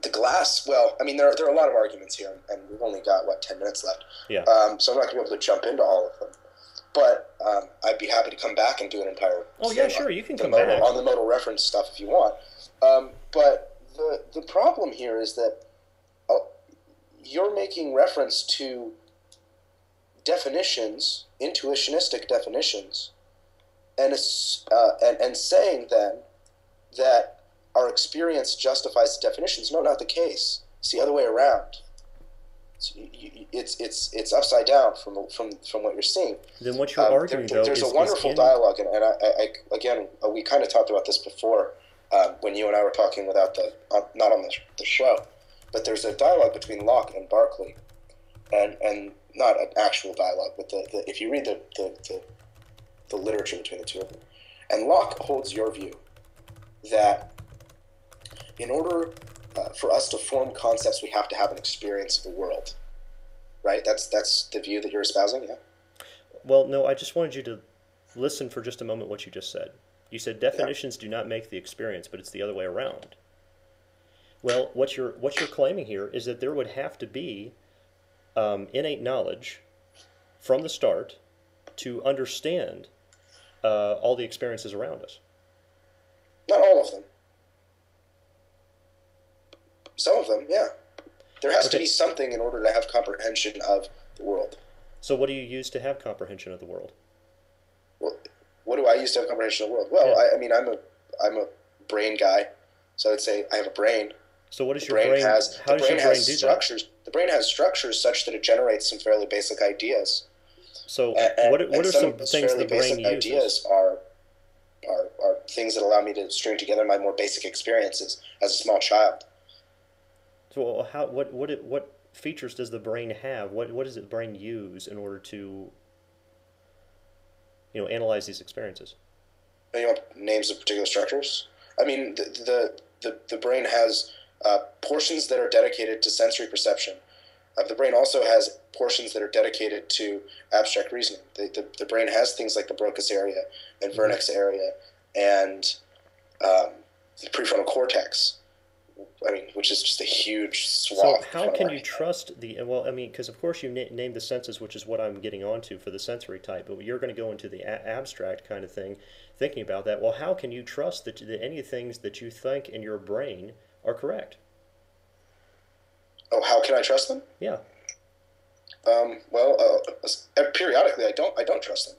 The glass, well, I mean, there are a lot of arguments here, and we've only got, 10 minutes left. Yeah. So I'm not going to be able to jump into all of them. But I'd be happy to come back and do an entire sure, you can come back. On the modal reference stuff if you want. But the problem here is that you're making reference to definitions, intuitionistic definitions, and saying then that our experience justifies the definitions. No, not the case. It's the other way around. It's upside down from what you're seeing. Then what you're arguing, there's a wonderful dialogue, and I again, we kind of talked about this before when you and I were talking without not on the show, but there's a dialogue between Locke and Berkeley, and not an actual dialogue, but if you read the literature between the two of them, and Locke holds your view that in order for us to form concepts, we have to have an experience of the world, right? That's the view that you're espousing, yeah? Well, no, I just wanted you to listen for just a moment what you just said. You said definitions do not make the experience, but it's the other way around. Well, what you're claiming here is that there would have to be innate knowledge from the start to understand all the experiences around us. Not all of them. Some of them, yeah. There has to be something in order to have comprehension of the world. So what do you use to have comprehension of the world? Well, what do I use to have comprehension of the world? Well, yeah. I mean, I'm a brain guy, so I'd say I have a brain. So what does your brain? How does your brain do structures? That? The brain has structures such that it generates some fairly basic ideas. So what are some things the brain uses? Ideas are things that allow me to string together my more basic experiences as a small child. So what features does the brain have? What does the brain use in order to analyze these experiences? You want names of particular structures? I mean, the brain has portions that are dedicated to sensory perception. The brain also has portions that are dedicated to abstract reasoning. The brain has things like the Broca's area and Wernicke's area and the prefrontal cortex. I mean, which is just a huge swath. So how can you trust because of course you named the senses, which is what I'm getting onto for the sensory type, but you're going to go into the abstract kind of thing, thinking about that. Well, how can you trust that any things that you think in your brain are Oh, how can I trust them? Yeah. Periodically I don't trust them,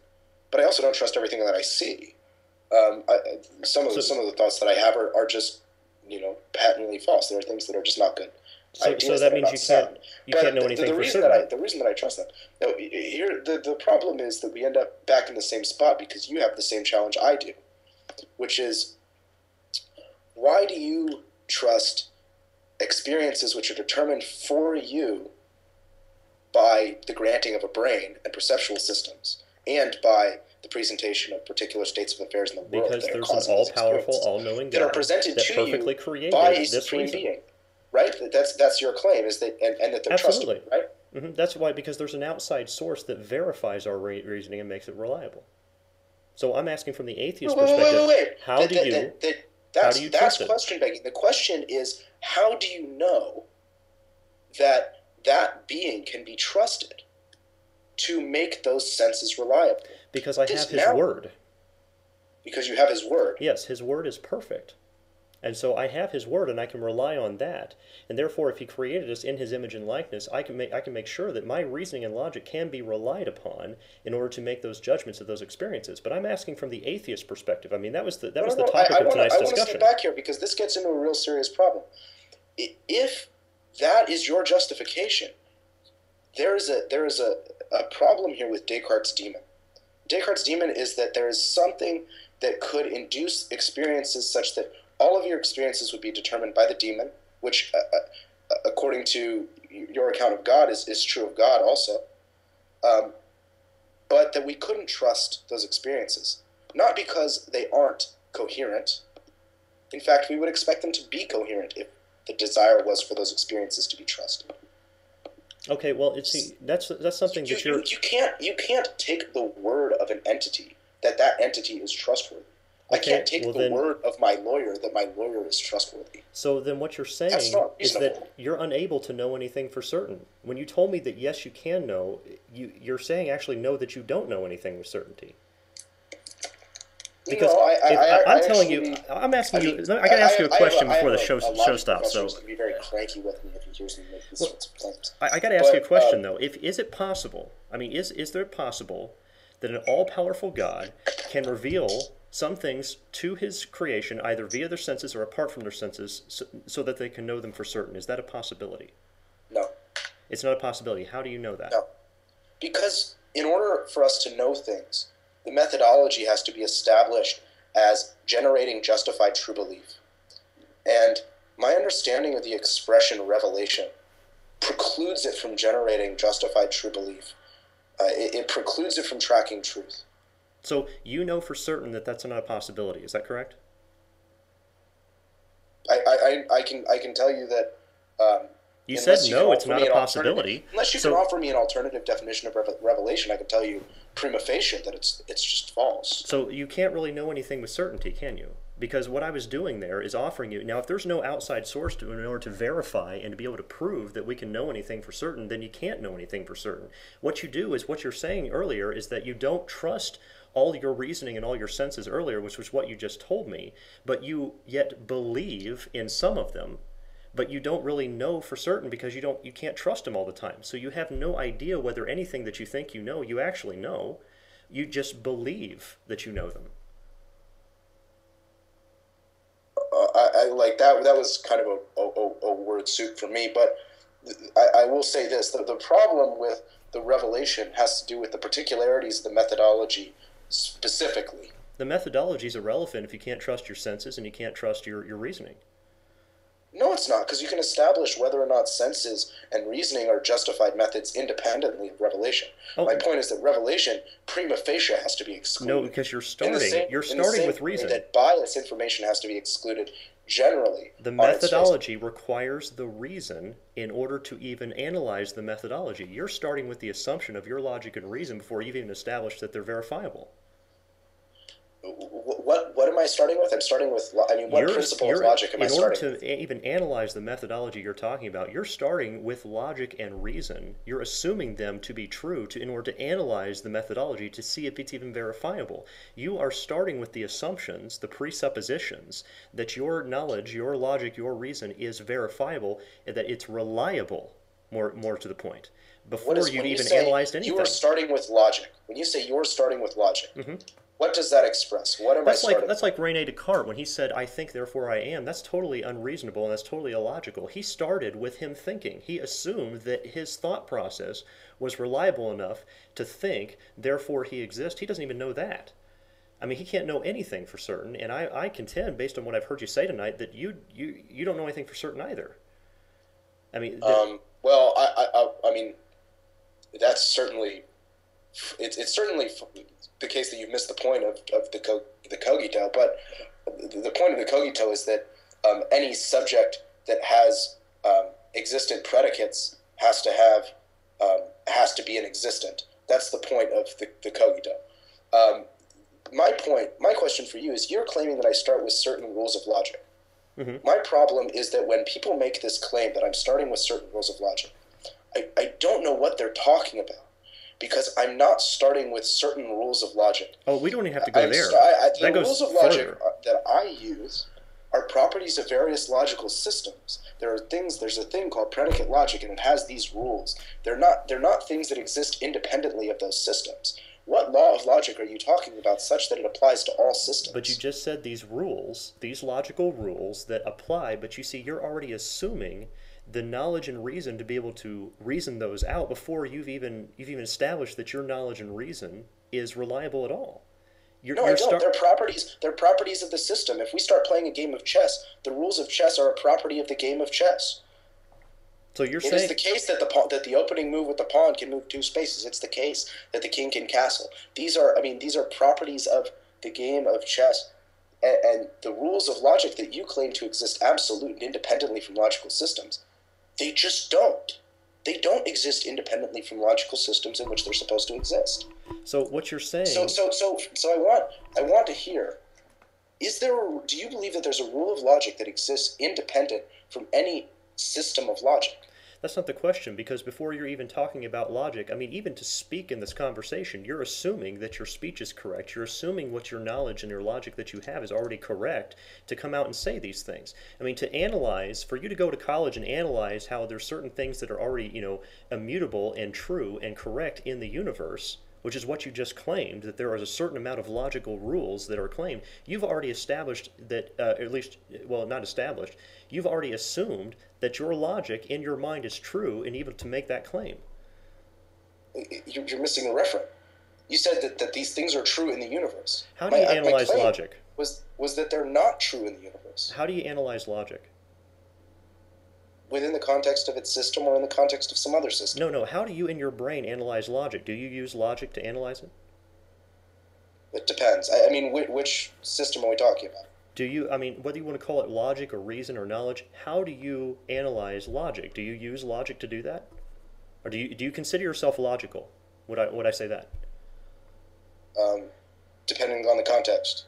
but I also don't trust everything that I see. Some of the thoughts that I have are just patently false. There are things that are just not good. So that means you can't know anything for certain. The reason that I trust them. Now, here the problem is that we end up back in the same spot because you have the same challenge I do, which is why do you trust experiences which are determined for you by the granting of a brain and perceptual systems and by the presentation of particular states of affairs in the world? Because there's an all-powerful, all-knowing God that are presented that to perfectly you created by a this supreme reason. being, right? That's your claim, is that and that they're Absolutely. trusted, right? Mm-hmm. That's why, because there's an outside source that verifies our reasoning and makes it reliable. So I'm asking from the atheist perspective, wait. How do you trust it? That's question begging. The question is, how do you know that that being can be trusted to make those senses reliable? Because I have his word. Because you have his word. Yes, his word is perfect. And so I have his word and I can rely on that. And therefore, if he created us in his image and likeness, I can make sure that my reasoning and logic can be relied upon in order to make those judgments of those experiences. But I'm asking from the atheist perspective. I mean, that was the topic of tonight's discussion. I want to step back here because this gets into a real serious problem. If that is your justification, there is a problem here with Descartes' demon. Descartes' demon is that there is something that could induce experiences such that all of your experiences would be determined by the demon, which, according to your account of God, is true of God also. But that we couldn't trust those experiences, not because they aren't coherent. In fact, we would expect them to be coherent if the desire was for those experiences to be trusted. Okay, well, that's something that you can't take the word of an entity that entity is trustworthy. I can't Okay, take well the then, word of my lawyer that my lawyer is trustworthy. so then what you're That's saying not is reasonable. that you're unable to know anything for certain. When you told me that yes, you can know, you're saying actually no, that you don't know anything with certainty. Because No, if I'm telling you, actually, I'm asking I you, mean, I got to ask you a question I have before the show a logic stops. professor So who's going to be very cranky with me if he hears me make these well, sorts of claims. I got to ask you a But question though. If is it possible? I mean, is there possible that an all-powerful God can reveal some things to His creation either via their senses or apart from their senses, so that they can know them for certain? Is that a possibility? no, It's not a possibility. How do you know that? no. Because in order for us to know things, the methodology has to be established as generating justified true belief. And my understanding of the expression revelation precludes it from generating justified true belief. It precludes it from tracking truth. So you know for certain that that's not a possibility. Is that correct? I can tell you that You said unless you no, can it's offer not me a an possibility. unless you So can offer me an alternative definition of revelation, I can tell you prima facie that it's just false. So you can't really know anything with certainty, can you? Because what I was doing there is offering you. Now, if there's no outside source in order to verify and to be able to prove that we can know anything for certain, then you can't know anything for certain. What you do is, what you're saying earlier is that you don't trust all your reasoning and all your senses earlier, which was what you just told me, but you yet believe in some of them, but you don't really know for certain because you can't trust them all the time. So you have no idea whether anything that you think you know, you actually know. You just believe that you know them. I like that. That was kind of a word soup for me. But I will say this: the problem with the revelation has to do with the particularities of the methodology specifically. The methodology is irrelevant if you can't trust your senses and you can't trust your reasoning. No, it's not, because you can establish whether or not senses and reasoning are justified methods independently of revelation. Oh, My point is that revelation prima facie has to be excluded. no, because you're starting with reason. That bias information has to be excluded generally. The methodology requires the reason in order to even analyze the methodology. You're starting with the assumption of your logic and reason before you've even established that they're verifiable. What am I starting with? I'm starting with, I mean, what principle of logic am I starting with? In order to even analyze the methodology you're talking about, you're starting with logic and reason. You're assuming them to be true in order to analyze the methodology to see if it's even verifiable. You are starting with the assumptions, the presuppositions, that your knowledge, your logic, your reason is verifiable, and that it's reliable, more to the point, before you've even analyzed anything. You are starting with logic. When you say you're starting with logic, what does that express? What am I starting? That's like René Descartes when he said, "I think, therefore I am." That's totally unreasonable and that's totally illogical. He started with him thinking. He assumed that his thought process was reliable enough to think, therefore he exists. He doesn't even know that. I mean, he can't know anything for certain, and I contend, based on what I've heard you say tonight, that you don't know anything for certain either. I mean, well, I mean, that's certainly it's certainly the case that you've missed the point of the cogito, but the point of the cogito is that any subject that has existent predicates has to be an existent. That's the point of the cogito. My question for you is: you're claiming that I start with certain rules of logic. My problem is that when people make this claim that I'm starting with certain rules of logic, I don't know what they're talking about, because I'm not starting with certain rules of logic. Oh, we don't even have to go there. The rules of logic that I use are properties of various logical systems. There's a thing called predicate logic, and it has these rules. They're not things that exist independently of those systems. What law of logic are you talking about such that it applies to all systems? But you just said these rules, these logical rules that apply, but you see, you're already assuming the knowledge and reason to be able to reason those out before you've even established that your knowledge and reason is reliable at all. I don't. They're properties. They're properties of the system. If we start playing a game of chess, the rules of chess are a property of the game of chess. So you're saying it is the case that the opening move with the pawn can move 2 spaces. It's the case that the king can castle. These are properties of the game of chess, and the rules of logic that you claim to exist absolute and independently from logical systems, they just don't. They don't exist independently from logical systems in which they're supposed to exist. So what you're saying? So I want to hear Do you believe that there's a rule of logic that exists independent from any system of logic? That's not the question, because before you're even talking about logic, I mean, even to speak in this conversation, you're assuming that your speech is correct. You're assuming what your knowledge and your logic that you have is already correct to come out and say these things. I mean, to analyze, for you to go to college and analyze how there's certain things that are already, immutable and true and correct in the universe, which is what you just claimed, that there is a certain amount of logical rules that are claimed, you've already established that, at least, well, not established, you've already assumed that your logic in your mind is true, and even to make that claim. You're missing the reference. You said that these things are true in the universe. How do you analyze my claim logic? Was that they're not true in the universe. How do you analyze logic? Within the context of its system or in the context of some other system. No. How do you in your brain analyze logic? Do you use logic to analyze it? It depends. I mean, which system are we talking about? Whether you want to call it logic or reason or knowledge, how do you analyze logic? Do you use logic to do that? Or do you consider yourself logical? Would I say that? Depending on the context.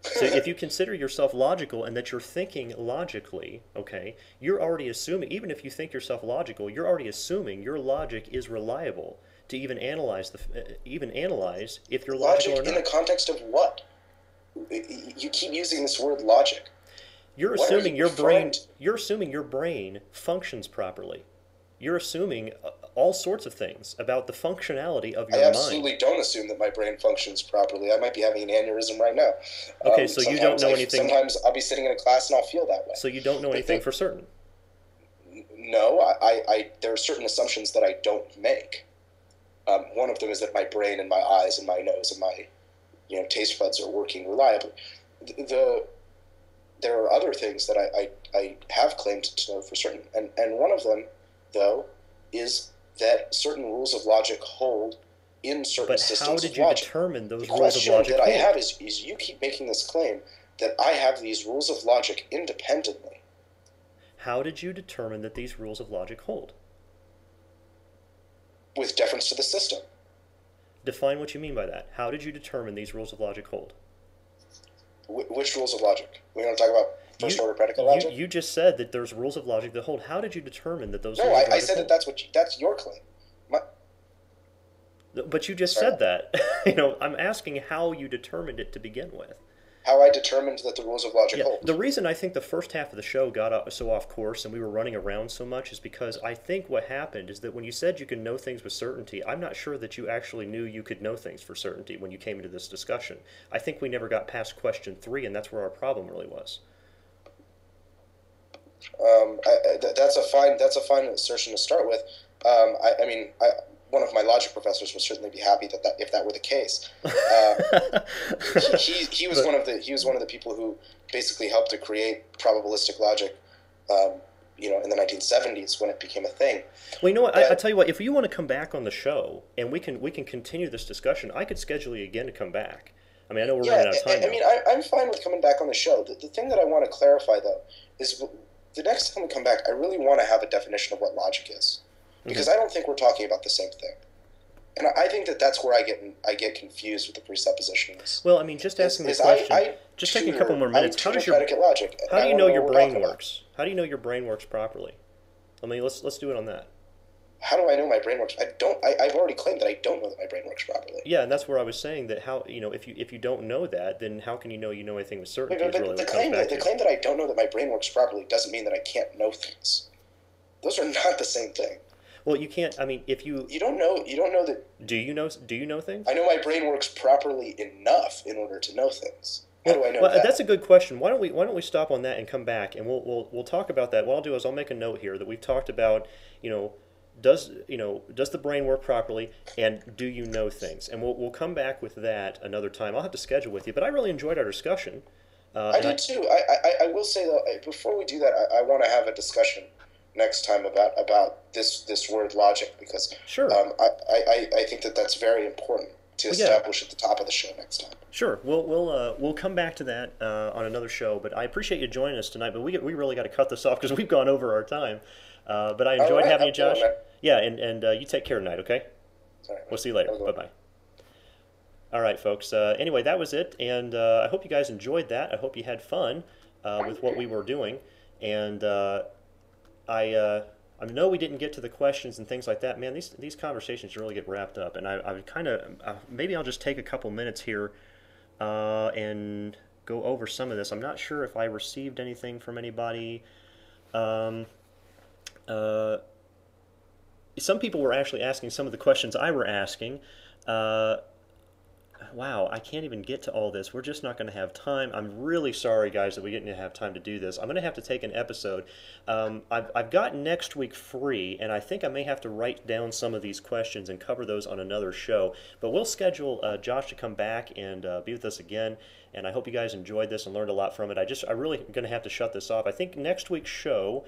So if you consider yourself logical and that you're thinking logically, okay, you're already assuming, even if you think yourself logical, you're already assuming your logic is reliable to even analyze if you're logical logic or not. In the context of what? You keep using this word logic. You're assuming your brain functions properly. You're assuming all sorts of things about the functionality of your mind. I absolutely don't assume that my brain functions properly. I might be having an aneurysm right now. Okay, so you don't know anything. Sometimes I'll be sitting in a class and I'll feel that way. So you don't know anything for certain? No, there are certain assumptions that I don't make. One of them is that my brain and my eyes and my nose and my taste buds are working reliably. There are other things that I have claimed to know for certain, and one of them, though, is that certain rules of logic hold in certain systems of logic. But how did you determine those rules of logic? The question that I have is you keep making this claim that I have these rules of logic independently. How did you determine that these rules of logic hold? With deference to the system. Define what you mean by that. How did you determine these rules of logic hold? Which rules of logic? We don't talk about first-order predicate logic? You just said that there's rules of logic that hold. How did you determine that those rules of logic I said hold? that that's your claim. But you just said that. I'm asking how you determined it to begin with. How I determined that the rules of logic hold. The reason I think the first half of the show got so off course and we were running around so much is because I think what happened is that when you said you can know things with certainty, I'm not sure that you actually knew you could know things for certainty when you came into this discussion. I think we never got past question 3, and that's where our problem really was. That's a fine assertion to start with. One of my logic professors would certainly be happy that if that were the case. He was one of the people who basically helped to create probabilistic logic. In the 1970s when it became a thing. Well, you know what? I tell you what. If you want to come back on the show and we can continue this discussion, I could schedule you again to come back. I mean, I know we're running out of time. I'm fine with coming back on the show. The thing that I want to clarify though is the next time we come back, I really want to have a definition of what logic is. Because I don't think we're talking about the same thing, and I think that's where I get confused with the presuppositions. Well, I mean, just asking this question, just taking a couple more minutes. How do you know your brain works? How do you know your brain works properly? I mean, let's do it on that. How do I know my brain works? I've already claimed that I don't know that my brain works properly. Yeah, and that's where I was saying that if you don't know that, then how can you know anything with certainty? The claim that I don't know that my brain works properly doesn't mean that I can't know things. Those are not the same thing. Well, you can't. I mean, if you don't know that. Do you know things? I know my brain works properly enough in order to know things. How do I know that? That's a good question. Why don't we stop on that and come back and we'll talk about that. What I'll do is I'll make a note here that we've talked about. Does the brain work properly, and do you know things? And we'll come back with that another time. I'll have to schedule with you, but I really enjoyed our discussion. I did too. I will say though, before we do that, I want to have a discussion next time about this word logic, because sure. I think that's very important to establish at the top of the show next time. Sure, we'll come back to that on another show. But I appreciate you joining us tonight. But we really got to cut this off because we've gone over our time. But I enjoyed having you, Josh. Yeah, and you take care tonight. Okay. All right, we'll see you later. Bye bye. All right, folks. Anyway, that was it, and I hope you guys enjoyed that. I hope you had fun with what we were doing, and I I know we didn't get to the questions and things like that. Man, these conversations really get wrapped up, and I kind of maybe I'll just take a couple minutes here and go over some of this. I'm not sure if I received anything from anybody. Um, uh, some people were actually asking some of the questions I were asking. Uh, Wow, I can't even get to all this. We're just not going to have time. I'm really sorry, guys, that we didn't have time to do this. I'm going to have to take an episode. I've got next week free, and I think I may have to write down some of these questions and cover those on another show. But we'll schedule Josh to come back and be with us again. And I hope you guys enjoyed this and learned a lot from it. I really going to have to shut this off. I think next week's show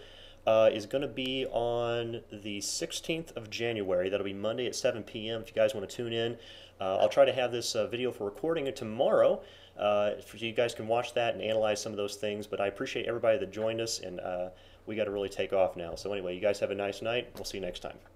is going to be on the 16th of January. That'll be Monday at 7 p.m. if you guys want to tune in. I'll try to have this video for recording tomorrow. So you guys can watch that and analyze some of those things. But I appreciate everybody that joined us, and we got to really take off now. So anyway, you guys have a nice night. We'll see you next time.